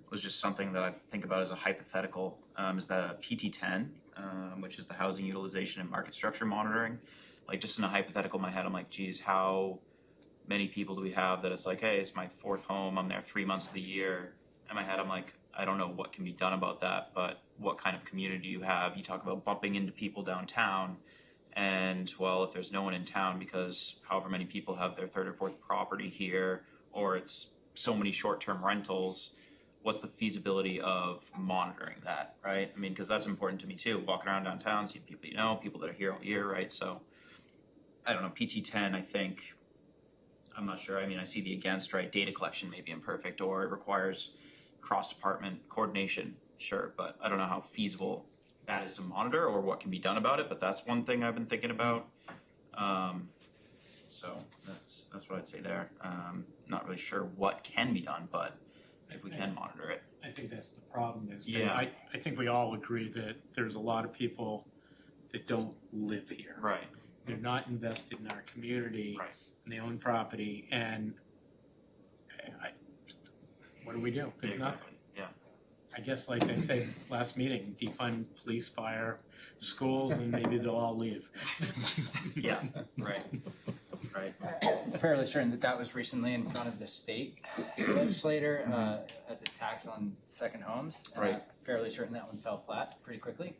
was just something that I think about as a hypothetical, is the PT10, which is the housing utilization and market structure monitoring. Like, just in a hypothetical in my head, I'm like, geez, how many people do we have that it's like, hey, it's my fourth home, I'm there 3 months of the year. In my head, I'm like, I don't know what can be done about that, but what kind of community you have. You talk about bumping into people downtown, and well, if there's no one in town because however many people have their third or fourth property here, or it's so many short-term rentals, what's the feasibility of monitoring that, right? I mean, because that's important to me too, walking around downtown, seeing people people that are here all year, right? So, I don't know, PT10, I think, I'm not sure, I mean, I see the against, right? Data collection may be imperfect, or it requires cross-department coordination, sure, but I don't know how feasible that is to monitor or what can be done about it, but that's one thing I've been thinking about. So that's what I'd say there. Not really sure what can be done, but if we can monitor it. I think that's the problem is that Yeah. I think we all agree that there's a lot of people that don't live here. Right. They're not invested in our community. Right. And they own property, and what do we do? There's nothing. Exactly. Yeah. I guess, like I said last meeting, defund police, fire, schools, and maybe they'll all leave. Yeah. Right. right? I'm fairly certain that that was recently in front of the state legislator as a tax on second homes. And Right. I'm fairly certain that one fell flat pretty quickly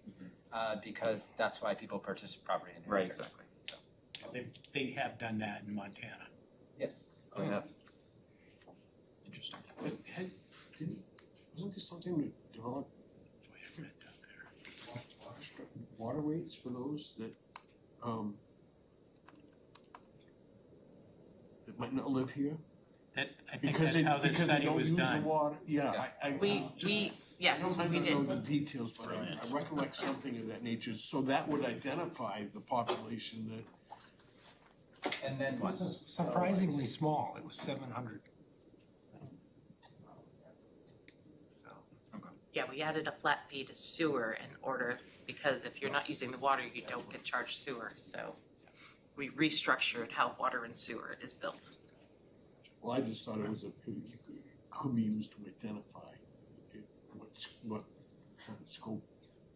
because that's why people purchase property in New Right, Hampshire. exactly. They have done that in Montana. Yes. Oh, yeah. Interesting. Wasn't this something that developed water rates for those that that might not live here? That, I think Because that's they, how this because they study don't was use the done. water, yeah, I We, yes, I we don't know did. the details, but I recollect something of that nature, so that would identify the population that. And then It what? was surprisingly small, it was 700. So, Yeah, we added a flat fee to sewer in order, because if you're not using the water, you don't get charged sewer, so we restructured how water and sewer is built. Well, I just thought it was could be used to identify what kind of scope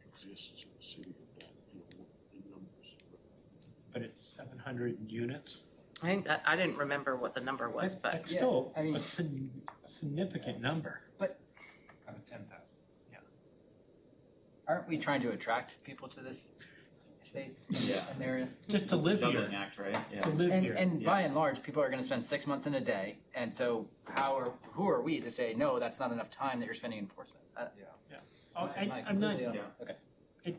exists in the city of that, in numbers. But it's 700 units. I think that, I didn't remember what the number was, but That's still I mean- a significant number. out of 10,000. Aren't we trying to attract people to this estate Yeah. and area? Just to live here, Doubling act, right? Yeah. to live And, here. and by and large, people are gonna spend 6 months in a day, and so who are we to say, no, that's not enough time that you're spending in Portsmouth? Oh, Am I I'm not, completely off? Yeah. Okay.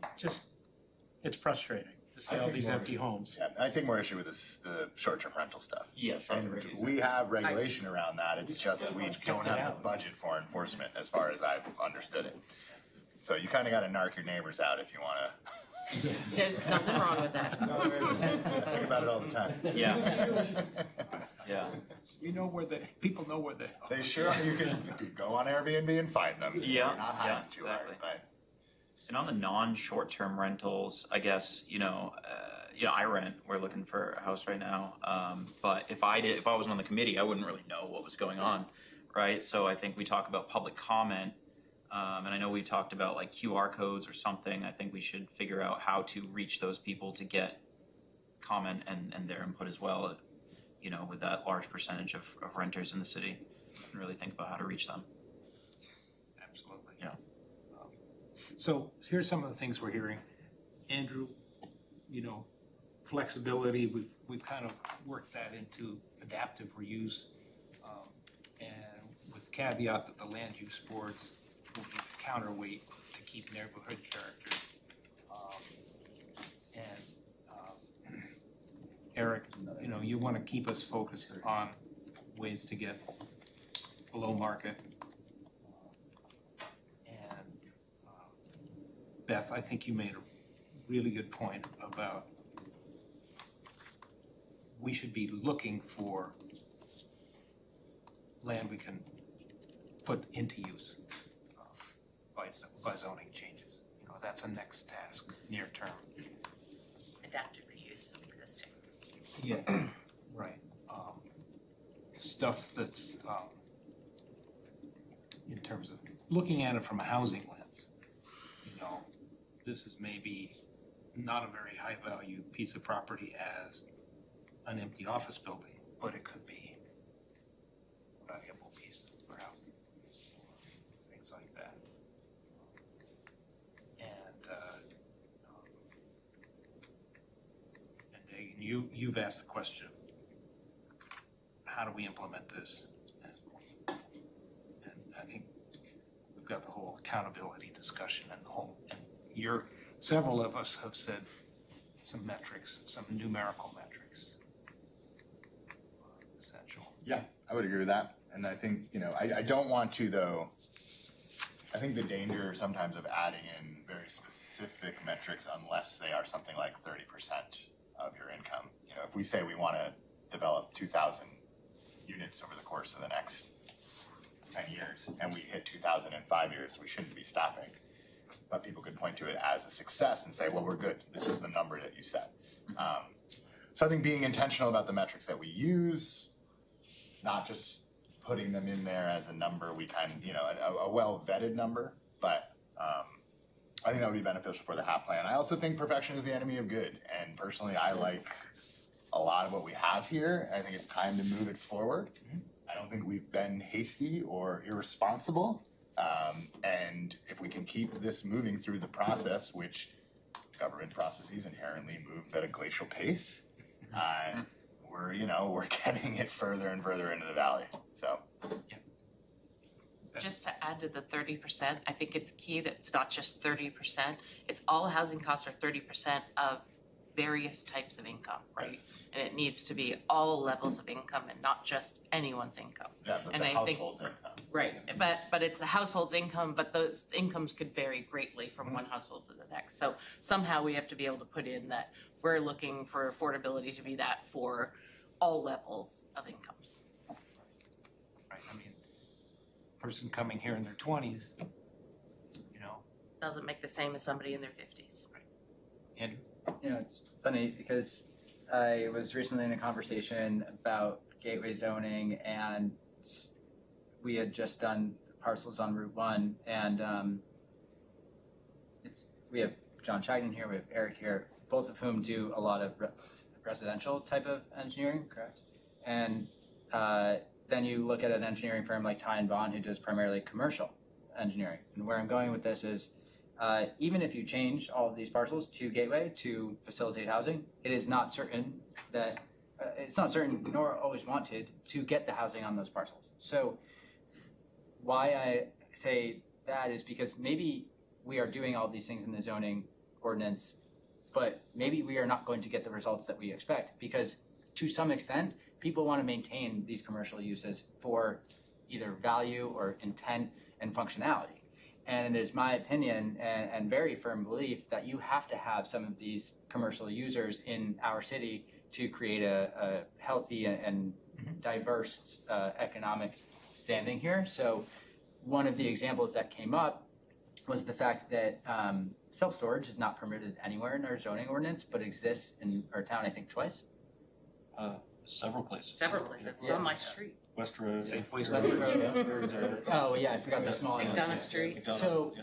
it's frustrating to see I all think these more- empty homes. Yeah, I take more issue with this, the short-term rental stuff. Yeah, And we have regulation around that, it's just we don't have the budget for enforcement as far as I've understood it. So you kinda gotta narc your neighbors out if you wanna. there's nothing wrong with that. No, there isn't. I think about it all the time. Yeah. Yeah. We know where people know where They sure, you could go on Airbnb and find them. Yeah, You're not hiding yeah, too hard, exactly. right? And on the non-short-term rentals, I guess, I rent, we're looking for a house right now. But if I wasn't on the committee, I wouldn't really know what was going on, right? So I think we talk about public comment, and I know we talked about like QR codes or something. I think we should figure out how to reach those people to get comment and their input as well, with that large percentage of renters in the city, and really think about how to reach them. Absolutely. Yeah. So here's some of the things we're hearing. Andrew, flexibility, we've kind of worked that into adaptive reuse. And with caveat that the land use boards will be the counterweight to keep neighborhood character. Eric, you want to keep us focused on ways to get below market. And Beth, I think you made a really good point about we should be looking for land we can put into use by zoning changes. That's a next task, near term. Adaptive reuse of existing. Yeah, right. Stuff that's, in terms of looking at it from a housing lens, this is maybe not a very high value piece of property as an empty office building, but it could be a valuable piece for housing, things like that. And Dagan, you've asked the question, how do we implement this? And I think we've got the whole accountability discussion and several of us have said some metrics, some numerical metrics. Essential. Yeah, I would agree with that. And I think, I don't want to though, I think the danger sometimes of adding in very specific metrics unless they are something like 30% of your income. If we say we wanna develop 2,000 units over the course of the next 10 years and we hit 2,000 in 5 years, we shouldn't be stopping. But people could point to it as a success and say, well, we're good. This was the number that you set. So I think being intentional about the metrics that we use, not just putting them in there as a number, we a well-vetted number, but I think that would be beneficial for the HAP plan. I also think perfection is the enemy of good, and personally, I like a lot of what we have here, and I think it's time to move it forward. I don't think we've been hasty or irresponsible. And if we can keep this moving through the process, which government processes inherently move at a glacial pace, we're getting it further and further into the valley, so. Just to add to the 30%, I think it's key that it's not just 30%. It's all housing costs are 30% of various types of income, right? And it needs to be all levels of income and not just anyone's income. Yeah, but And the I think- household's income. Right, but it's the household's income, but those incomes could vary greatly from one household to the next. So somehow we have to be able to put in that we're looking for affordability to be that for all levels of incomes. Right, I mean, person coming here in their 20s, you know, Doesn't make the same as somebody in their 50s. and You know, it's funny because I was recently in a conversation about gateway zoning and we had just done parcels on Route 1 and we have John Shagnon here, we have Eric here, both of whom do a lot of residential type of engineering, correct? And then you look at an engineering firm like Ty and Bond who does primarily commercial engineering. And where I'm going with this is even if you change all of these parcels to gateway to facilitate housing, it is not certain that it's not certain nor always wanted to get the housing on those parcels. So why I say that is because maybe we are doing all these things in the zoning ordinance, but maybe we are not going to get the results that we expect because to some extent, people want to maintain these commercial uses for either value or intent and functionality. And it is my opinion and very firm belief that you have to have some of these commercial users in our city to create a healthy and diverse economic standing here. So one of the examples that came up was the fact that self-storage is not permitted anywhere in our zoning ordinance, but exists in our town, I think, twice. Several places. Several places, it's on my street. West Road. Safeway's Road. West Road. Oh, yeah, I forgot the small one. McDonough Street. So,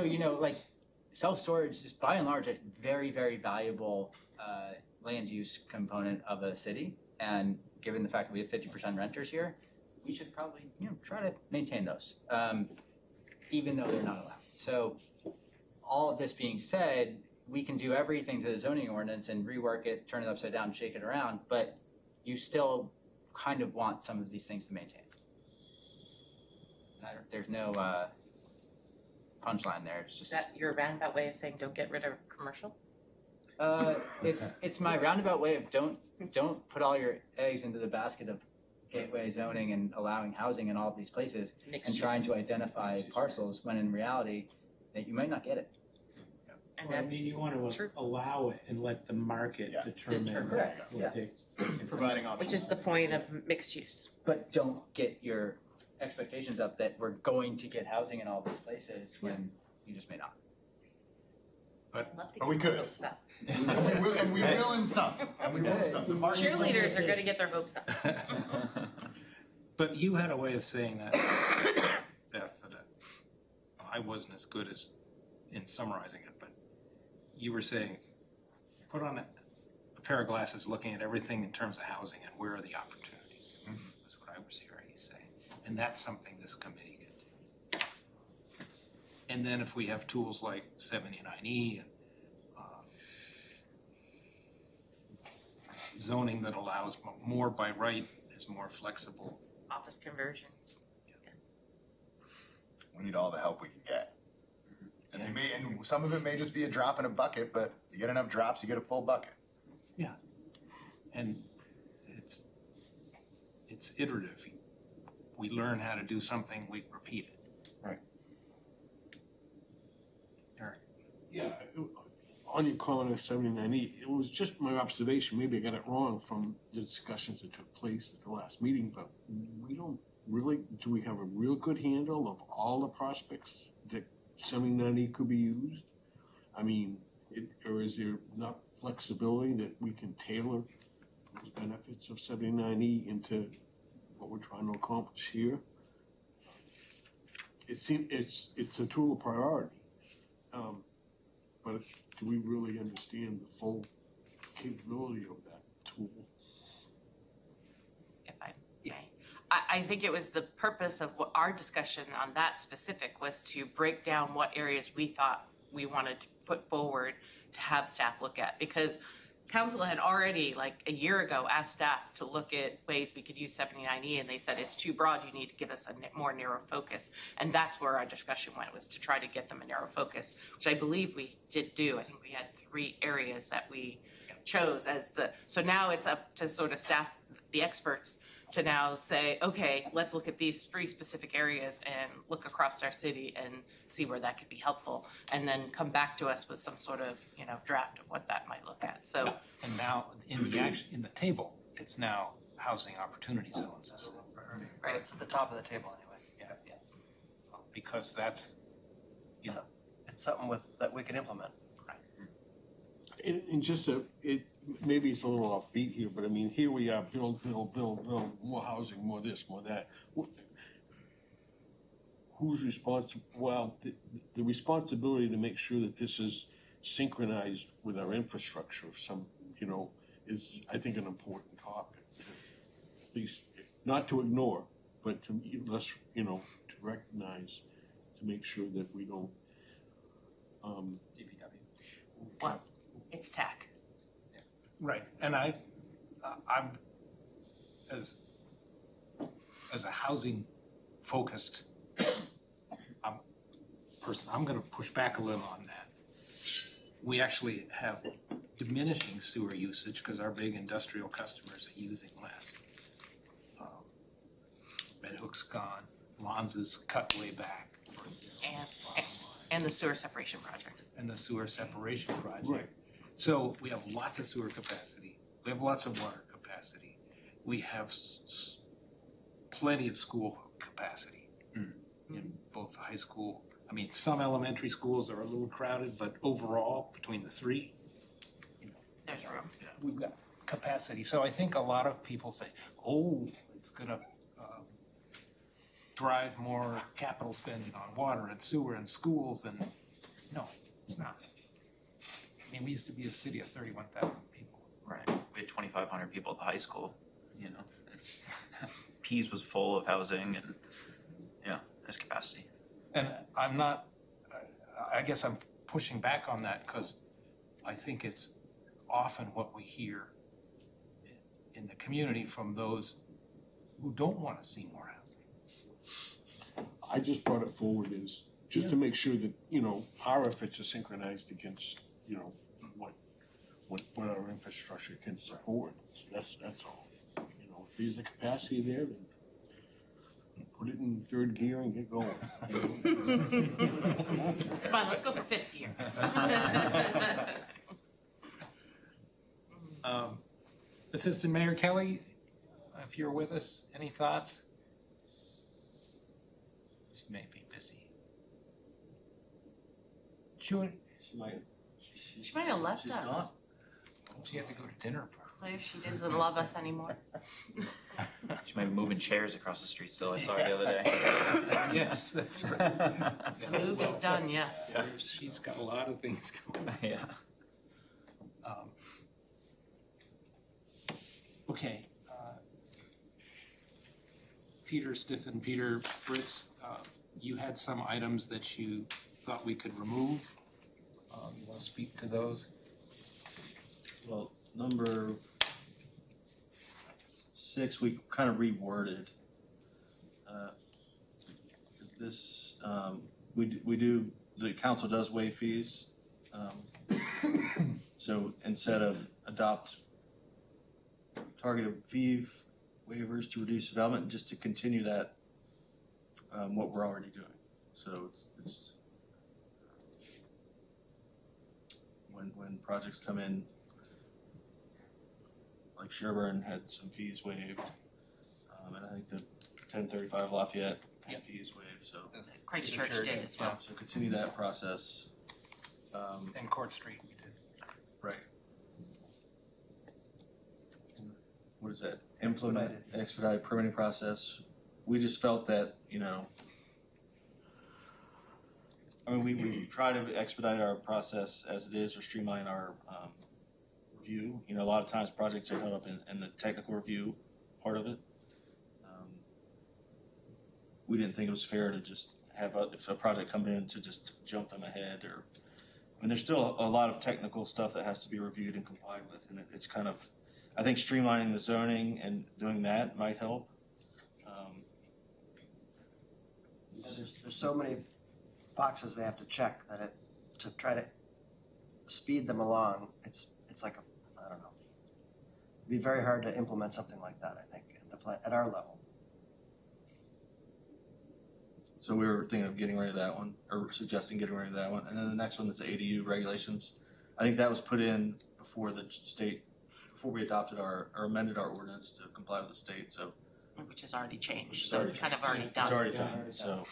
you know, like self-storage is by and large a very, very valuable land use component of a city. And given the fact that we have 50% renters here, we should probably, try to maintain those, even though they're not allowed. So all of this being said, we can do everything to the zoning ordinance and rework it, turn it upside down, shake it around, but you still kind of want some of these things to maintain. There's no punchline there. It's Is just that your roundabout way of saying don't get rid of commercial? it's my roundabout way of don't put all your eggs into the basket of gateway zoning and allowing housing in all of these places Mixed and trying use. to identify parcels when in reality that you might not get it. And Well, I that's mean, you want to true. allow it and let the market Yeah. determine Correct. what takes. Providing options. Which is the point of mixed use. But don't get your expectations up that we're going to get housing in all these places when you just may not. I'd love to But we get their could. hopes up. And we will in some, and we will in some. The market will Cheerleaders are dictate. gonna get their hopes up. But you had a way of saying that, Beth, that I wasn't as good as in summarizing it, but you were saying, put on a pair of glasses looking at everything in terms of housing and where are the opportunities. That's what I was hearing you say. And that's something this committee can do. And then if we have tools like 79E and zoning that allows more by right is more flexible. Office conversions. We need all the help we can get. And and some of it may just be a drop in a bucket, but you get enough drops, you get a full bucket. And it's iterative. We learn how to do something, we repeat it. Yeah, on your comment of 79E, it was just my observation, maybe I got it wrong from the discussions that took place at the last meeting, but we don't really, do we have a real good handle of all the prospects that 79E could be used? I mean, or is there not flexibility that we can tailor those benefits of 79E into what we're trying to accomplish here? It seems, it's a tool of priority. But do we really understand the full capability of that tool? I think it was the purpose of what our discussion on that specific was to break down what areas we thought we wanted to put forward to have staff look at, because council had already, like a year ago, asked staff to look at ways we could use 79E, and they said it's too broad, you need to give us a more narrow focus. And that's where our discussion went, was to try to get them a narrow focus, which I believe we did do. I think we had 3 areas that we chose as the, so now it's up to sort of staff, the experts, to now say, okay, let's look at these 3 specific areas and look across our city and see where that could be helpful, and then come back to us with some sort of, draft of what that might look at, so. And now, in the table, it's now housing opportunity zones. Right. It's at the top of the table anyway. Yeah. Because that's, It's something that we can implement. And just maybe it's a little offbeat here, but I mean, here we are, build, more housing, more this, more that. Who's responsible? Well, the responsibility to make sure that this is synchronized with our infrastructure of some, is, I think, an important topic. At least, not to ignore, but to to recognize, to make sure that we don't, DPW. Well, it's tech. Right, and I'm as a housing focused person, I'm gonna push back a little on that. We actually have diminishing sewer usage because our big industrial customers are using less. Red Hook's gone, Lonza's cut way back. And the sewer separation project. And the sewer separation project. Right. So we have lots of sewer capacity, we have lots of water capacity, we have plenty of school capacity in both high school. I mean, some elementary schools are a little crowded, but overall, between the 3, There's room. we've got capacity. So I think a lot of people say, oh, it's gonna drive more capital spending on water and sewer and schools, and no, it's not. I mean, we used to be a city of 31,000 people. Right, we had 2,500 people at the high school, Pease was full of housing and, there's capacity. And I'm not, I guess I'm pushing back on that because I think it's often what we hear in the community from those who don't want to see more housing. I just brought it forward is just to make sure that, our efforts are synchronized against, what our infrastructure can support. So that's all. If there's a capacity there, then put it in 3rd gear and get going. Come on, let's go for 5th gear. Assistant Mayor Kelly, if you're with us, any thoughts? She may be busy. She might. She might have left She's us. gone. She had to go to dinner. Clear she doesn't love us anymore. She might be moving chairs across the street still, I saw her the other day. Yes, that's right. Move is done, yes. She's got a lot of things going. Yeah. Okay. Peter Stiffen, Peter Fritz, you had some items that you thought we could remove. You want to speak to those? Well, number 6, we kind of reworded. Is this, we do, the council does waive fees. So instead of adopt targeted fee waivers to reduce development, just to continue that, what we're already doing. So it's when projects come in, like Sherburne had some fees waived, and I think the 1035 Lafayette had fees waived, so. Christchurch did as well. So continue that process. And Court Street, we did. Right. What is that? Implement expedited permitting process. We just felt that, we try to expedite our process as it is or streamline our review. A lot of times projects are held up in the technical review part of it. we didn't think it was fair to just have, if a project come in, to just jump them ahead, or, I mean, there's still a lot of technical stuff that has to be reviewed and complied with, and it's kind of, I think streamlining the zoning and doing that might help. There's so many boxes they have to check that to try to speed them along, it's like I don't know. It'd be very hard to implement something like that, I think, at our level. So we were thinking of getting rid of that one, or suggesting getting rid of that one, and then the next one is the ADU regulations. I think that was put in before the state, before we adopted or amended our ordinance to comply with the state, so. Which is already changed, Which is so it's already kind of already done. It's already done, so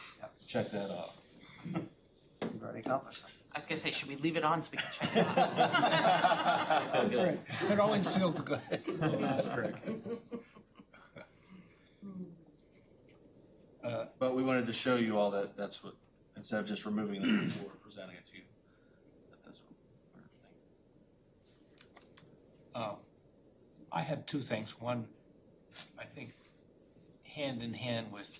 check that off. We've already accomplished something. I was gonna say, should we leave it on so we can check it out? That's right. It always feels good. Correct. But we wanted to show you all that, that's what, instead of just removing them before presenting it to you. That's what we're thinking. I had two things. One, I think hand in hand with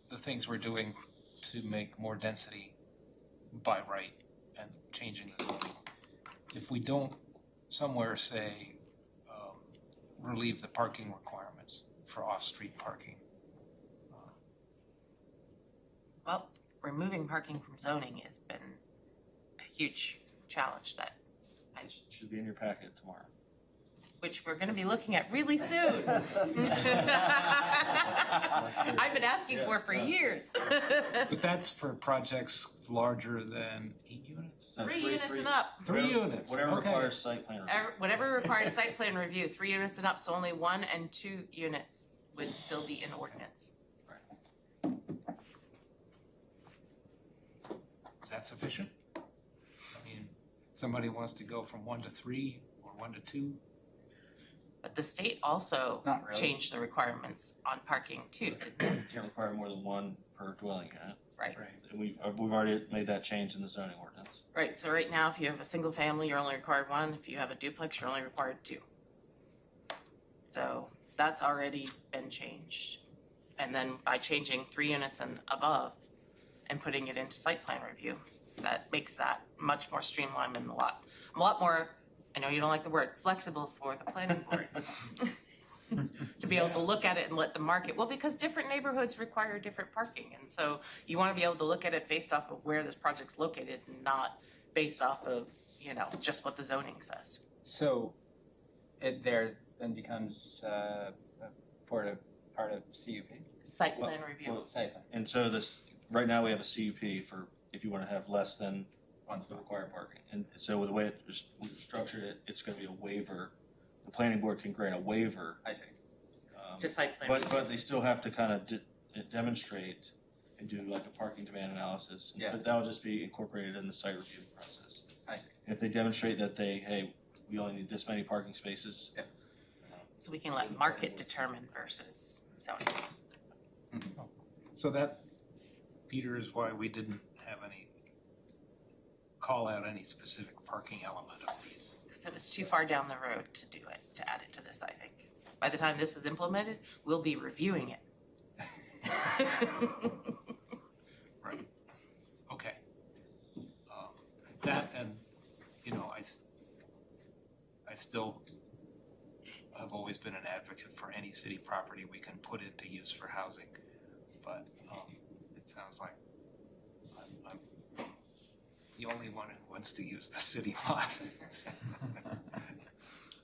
the things we're doing to make more density by right and changing the zoning. If we don't somewhere say relieve the parking requirements for off-street parking. Well, removing parking from zoning has been a huge challenge that Should be in your packet tomorrow. which we're gonna be looking at really soon. I've been asking for years. But that's for projects larger than 8 units? 3 units and up. 3 units, Whatever okay. requires site plan review. Whatever requires site plan review, 3 units and up, so only 1 and 2 units would still be in ordinance. Is that sufficient? I mean, somebody wants to go from 1 to 3 or 1 to 2? But the state also Not really. changed the requirements on parking too, didn't they? You can't require more than one per dwelling unit. Right. And we've already made that change in the zoning ordinance. Right, so right now, if you have a single family, you're only required 1. If you have a duplex, you're only required 2. So that's already been changed. And then by changing 3 units and above and putting it into site plan review, that makes that much more streamlined and a lot more, I know you don't like the word, flexible for the planning board. To be able to look at it and let the market, well, because different neighborhoods require different parking. And so you want to be able to look at it based off of where this project's located and not based off of, just what the zoning says. So it there then becomes part of CUP? Site plan review. Site plan. And so right now we have a CUP for if you want to have less than the required parking. And so the way we've structured it, it's going to be a waiver. The planning board can grant a waiver. I see. To site plan. But they still have to kind of demonstrate and do like a parking demand analysis. Yeah. But that will just be incorporated in the site review process. I see. And if they demonstrate that we only need this many parking spaces. Yep. So we can let market determine versus zoning. So that, Peter, is why we didn't have call out any specific parking element of these. Because it was too far down the road to do it, to add it to this, I think. By the time this is implemented, we'll be reviewing it. Right. Okay. That and, I still have always been an advocate for any city property we can put into use for housing. But it sounds like I'm the only one who wants to use the city lot.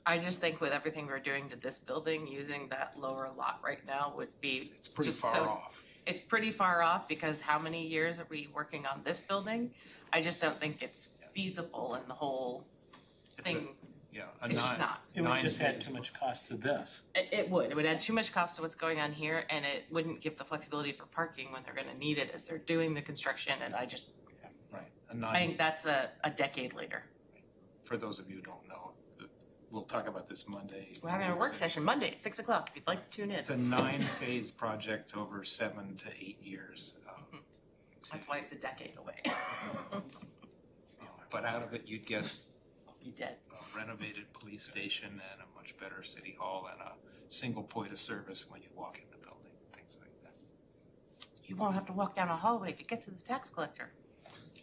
I just think with everything we're doing to this building, using that lower lot right now would be It's pretty just far so off. It's pretty far off because how many years are we working on this building? I just don't think it's feasible in the whole thing. It's just not. It would just add too much cost to this. It would add too much cost to what's going on here and it wouldn't give the flexibility for parking when they're gonna need it as they're doing the construction and I Right. I think that's a decade later. For those of you who don't know, we'll talk about this Monday. We're having a work session Monday at 6 o'clock if you'd like to tune in. It's a 9-phase project over 7 to 8 years. That's why it's a decade away. But out of it, you'd get You did. a renovated police station and a much better city hall and a single point of service when you walk in the building, things like that. You won't have to walk down a hallway to get to the tax collector.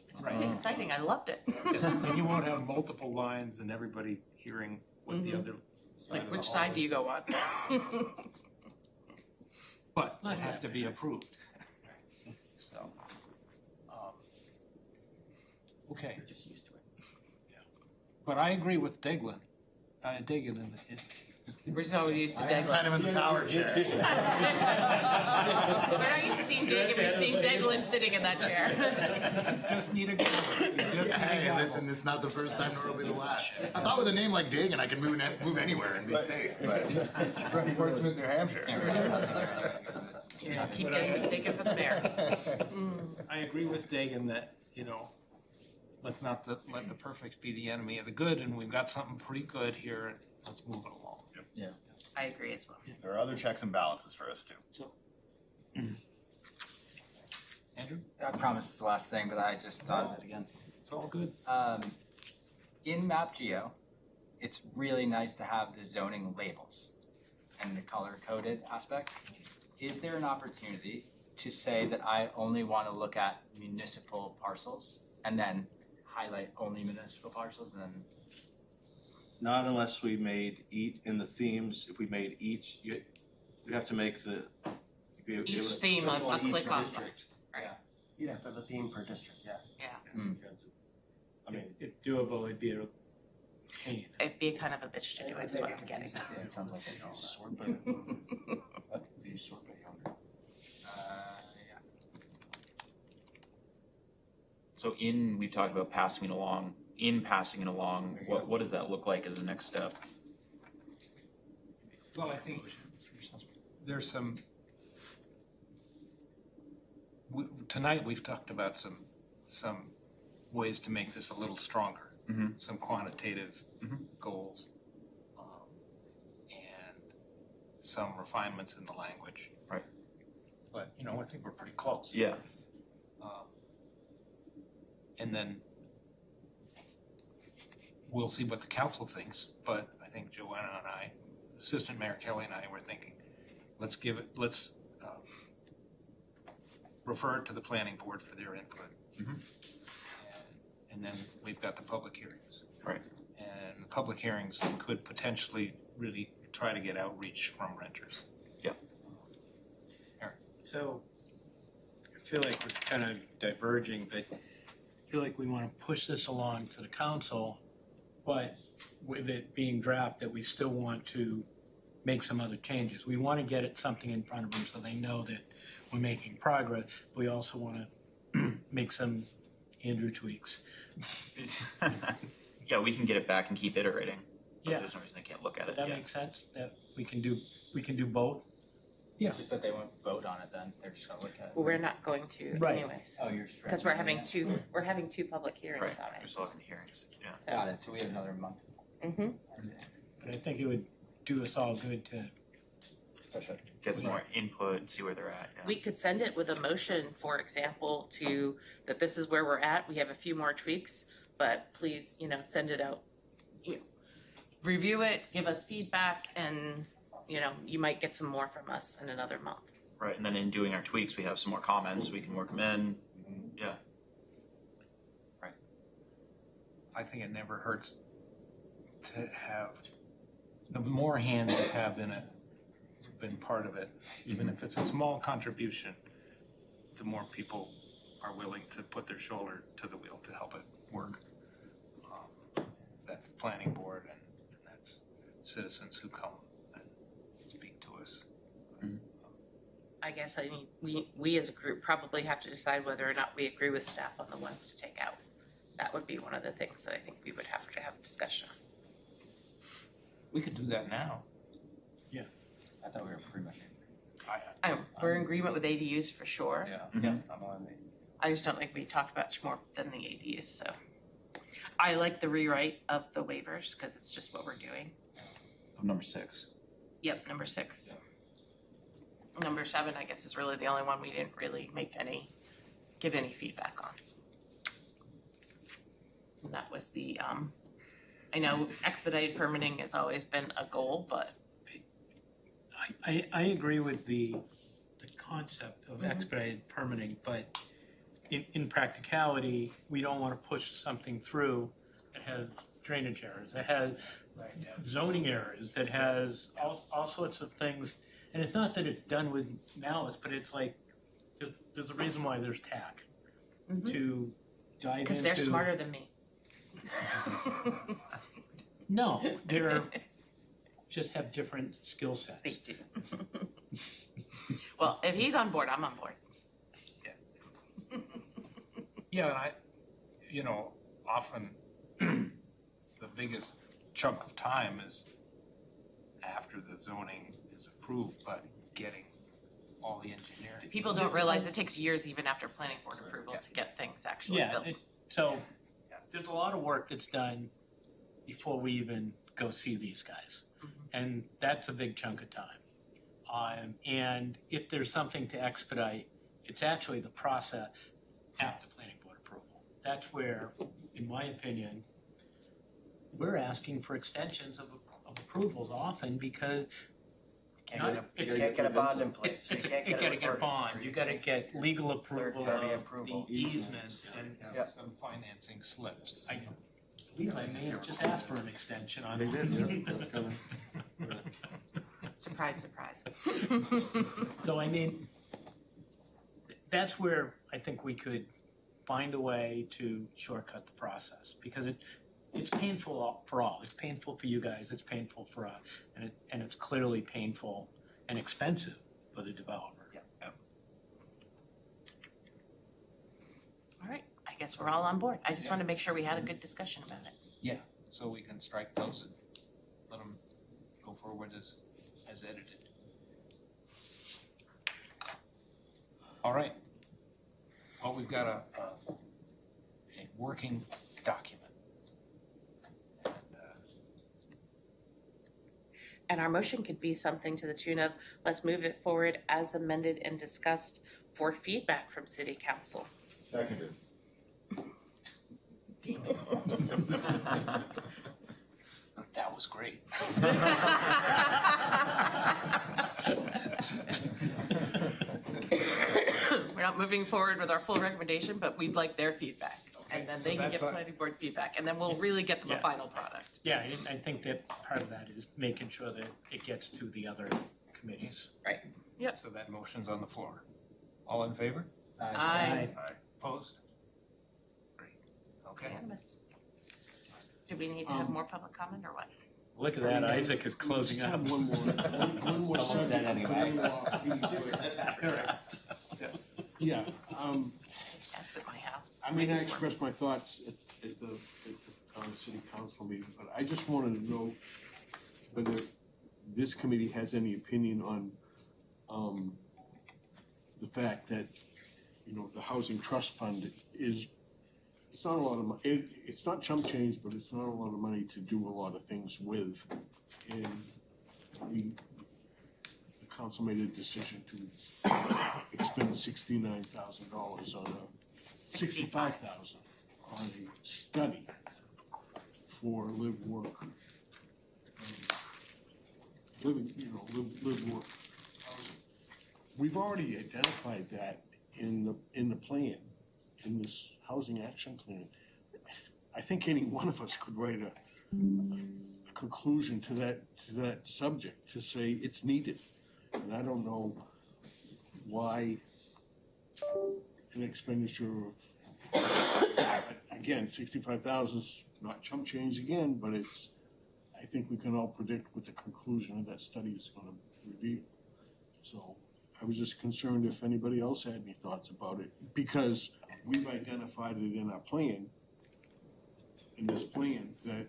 It's very Right. exciting, I loved it. Yes, and you won't have multiple lines and everybody hearing what the Mhm. other side Like, of the which hall side do is. you go on? But it has to be approved. So, okay. You're just used to it. But I agree with Deglin, Dagan We're so used to I'm Deglin. kind of in the power chair. We're not used to seeing Dagan, we're seeing Deglin sitting in that chair. Just need a gavel. You just need a Hey, gavel. listen, it's not the first time nor will be the last. I thought with a name like Dagan, I could move anywhere and be safe, but Portsmouth, New Hampshire. Yeah, keep getting mistaken for the mayor. I agree with Dagan that, you know, let's not let the perfect be the enemy of the good, and we've got something pretty good here, and let's move it along. I agree as well. There are other checks and balances for us too. Andrew, I promise it's the last thing, but I just thought of it again. it's all good. In MapGeo, it's really nice to have the zoning labels and the color coded aspect. Is there an opportunity to say that I only want to look at municipal parcels and then highlight only municipal parcels and then? Not unless we made in the themes, if we made each, you'd have to make the. Each theme a on each click off. district. You'd have to have a theme per district, yeah. I mean, If doable, it'd be a pain. It'd be kind of a bitch to do, is what I'm getting. Yeah, it sounds like it. Sort by, what? Do you sort by owner? Yeah. So we talked about passing it along, what does that look like as a next step? Well, I think there's some, tonight we've talked about some ways to make this a little stronger. Mhm. Some quantitative Mhm. goals. And some refinements in the language. Right. But, you know, I think we're pretty close. Yeah. And then we'll see what the council thinks, but I think Joanna and I, Assistant Mayor Kelly and I were thinking, let's refer it to the planning board for their input. Mhm. And then we've got the public hearings. Right. And the public hearings could potentially really try to get outreach from renters. So, I feel like we're kind of diverging, but I feel like we want to push this along to the council, but with it being draft, that we still want to make some other changes. We want to get something in front of them so they know that we're making progress. We also want to make some Andrew tweaks. Yeah, we can get it back and keep iterating, but Yeah. there's no reason they can't look at Does it, that yeah. make sense? That we can do both? Yeah. It's just that they won't vote on it then, they're just gonna look at it. Well, we're not going to Right. anyways, Oh, you're just. because we're having recommending two public hearings Right, on we're it, still having hearings, yeah. it. Got it, so we have another month. Mhm. But I think it would do us all good to, Push it. Get some more input, see where they're at, yeah. We could send it with a motion, for example, that this is where we're at, we have a few more tweaks, but please, send it out. Review it, give us feedback, and, you might get some more from us in another month. Right, and then in doing our tweaks, we have some more comments, we can work them in, yeah. I think it never hurts to have, the more hands you have in it, been part of it, even if it's a small contribution, the more people are willing to put their shoulder to the wheel to help it work. That's the planning board and that's citizens who come and speak to us. I guess we as a group probably have to decide whether or not we agree with staff on the ones to take out. That would be one of the things that I think we would have to have a discussion on. We could do that now. I thought we were pretty much. We're in agreement with ADUs for sure. Yeah. Mhm. I'm on the. I just don't think we talked much more than the ADUs, so. I like the rewrite of the waivers, because it's just what we're doing. Number 6. Yep, number 6. Number 7, I guess, is really the only one we didn't really give any feedback on. And that was the, I know expedited permitting has always been a goal, but I agree with the concept of expedited permitting, but in practicality, we don't wanna push something through that has drainage errors, that has zoning errors, that has all sorts of things. And it's not that it's done with malice, but it's like, there's a reason why there's TAC, to dive into. Cause they're smarter than me. No, they're, just have different skill They sets. do. Well, if he's on board, I'm on board. Yeah, and often the biggest chunk of time is after the zoning is approved, but getting all the engineering. People don't realize it takes years even after planning board approval to get things actually Yeah, built. so there's a lot of work that's done before we even go see these guys. And that's a big chunk of time. And if there's something to expedite, it's actually the process after planning board approval. That's where, in my opinion, we're asking for extensions of approvals often because You can't get a bond in place. it's You can't you get a gotta get a recording. bond, you gotta get legal approval Third-party of approval. the easement and Yeah. Some financing slips. I believe I may have just asked for an extension on They it. did, yeah, that's coming. Surprise, surprise. So I mean, that's where I think we could find a way to shortcut the process, because it's painful for all. It's painful for you guys, it's painful for us, and it's clearly painful and expensive for the developer. All right, I guess we're all on board. I just wanted to make sure we had a good discussion about it. Yeah, so we can strike those and let them go forward as edited. All right. Well, we've got a working document. And our motion could be something to the tune of, let's move it forward as amended and discussed for feedback from city council. Seconded. That was great. We're not moving forward with our full recommendation, but we'd like their feedback. And then so they can that's get a- planning board feedback, and then we'll really get them a Yeah. final product. Yeah, I think that part of that is making sure that it gets to the other committees. Yep. So that motion's on the floor. All in favor? Aye. Opposed? Great. Okay. Unanimous. Do we need to have more public comment or what? Look at that, Isaac is closing Just up. have one more Almost subject. dead anyway. Correct. Yes. Yeah, Yes, at my house. I mean, I expressed my thoughts at the city council meeting, but I just wanted to know whether this committee has any opinion on the fact that, the housing trust fund is, it's not a lot of money, it's not chump change, but it's not a lot of money to do a lot of things with. And the council made a decision to expend $69,000 on a $65,000 on a study for live work. Live work. We've already identified that in the plan, in this housing action plan. I think any one of us could write a conclusion to that subject, to say it's needed. And I don't know why an expenditure of, again, 65,000 is not chump change again, but I think we can all predict what the conclusion of that study is gonna reveal. So I was just concerned if anybody else had any thoughts about it, because we've identified it in our plan, in this plan, that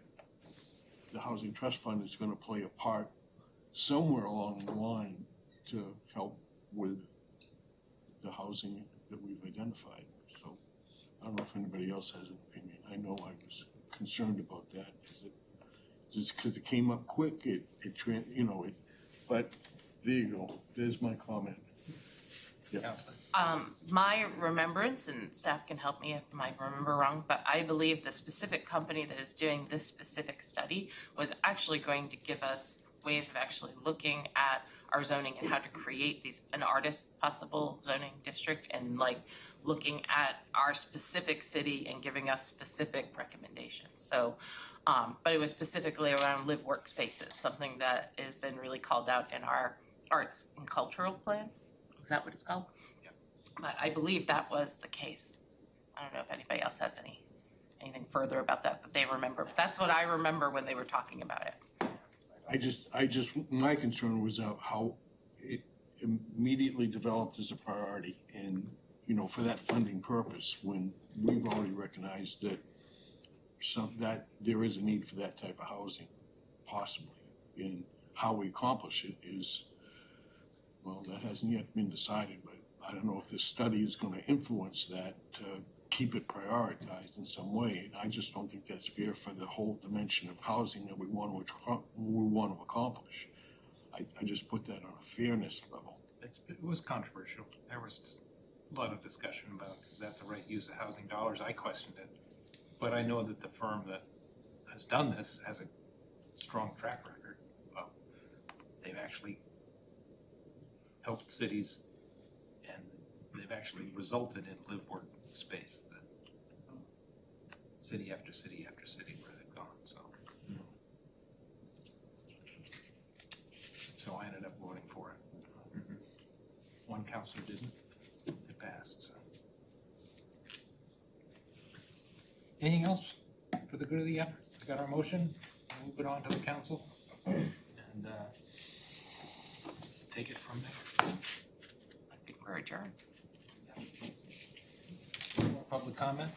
the Housing Trust Fund is gonna play a part somewhere along the line to help with the housing that we've identified. So I don't know if anybody else has an opinion. I know I was concerned about that. Just because it came up quick, but there you go. There's my comment. Yeah. My remembrance, and staff can help me if I remember wrong, but I believe the specific company that is doing this specific study was actually going to give us ways of actually looking at our zoning and how to create an artist possible zoning district and like looking at our specific city and giving us specific recommendations. So, but it was specifically around live workspaces, something that has been really called out in our arts and cultural plan. Is that what it's called? Yeah. But I believe that was the case. I don't know if anybody else has anything further about that they remember, but that's what I remember when they were talking about it. My concern was how it immediately developed as a priority and, you know, for that funding purpose, when we've already recognized that that there is a need for that type of housing, possibly. And how we accomplish it is, well, that hasn't yet been decided, but I don't know if this study is gonna influence that to keep it prioritized in some way. And I just don't think that's fair for the whole dimension of housing that we want to accomplish. I just put that on a fairness level. It was controversial. There was just a lot of discussion about, is that the right use of housing dollars? I questioned it. But I know that the firm that has done this has a strong track record of, they've actually helped cities and they've actually resulted in live work space that city after city after city where they've gone, so. So I ended up voting for it. One counselor didn't, it passed, so. Anything else for the good of the effort? We got our motion, move it on to the council and take it from there. I think we're adjourned. More public comment?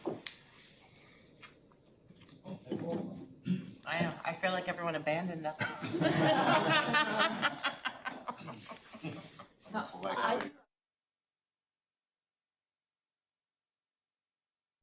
I know, I feel like everyone abandoned us. Select.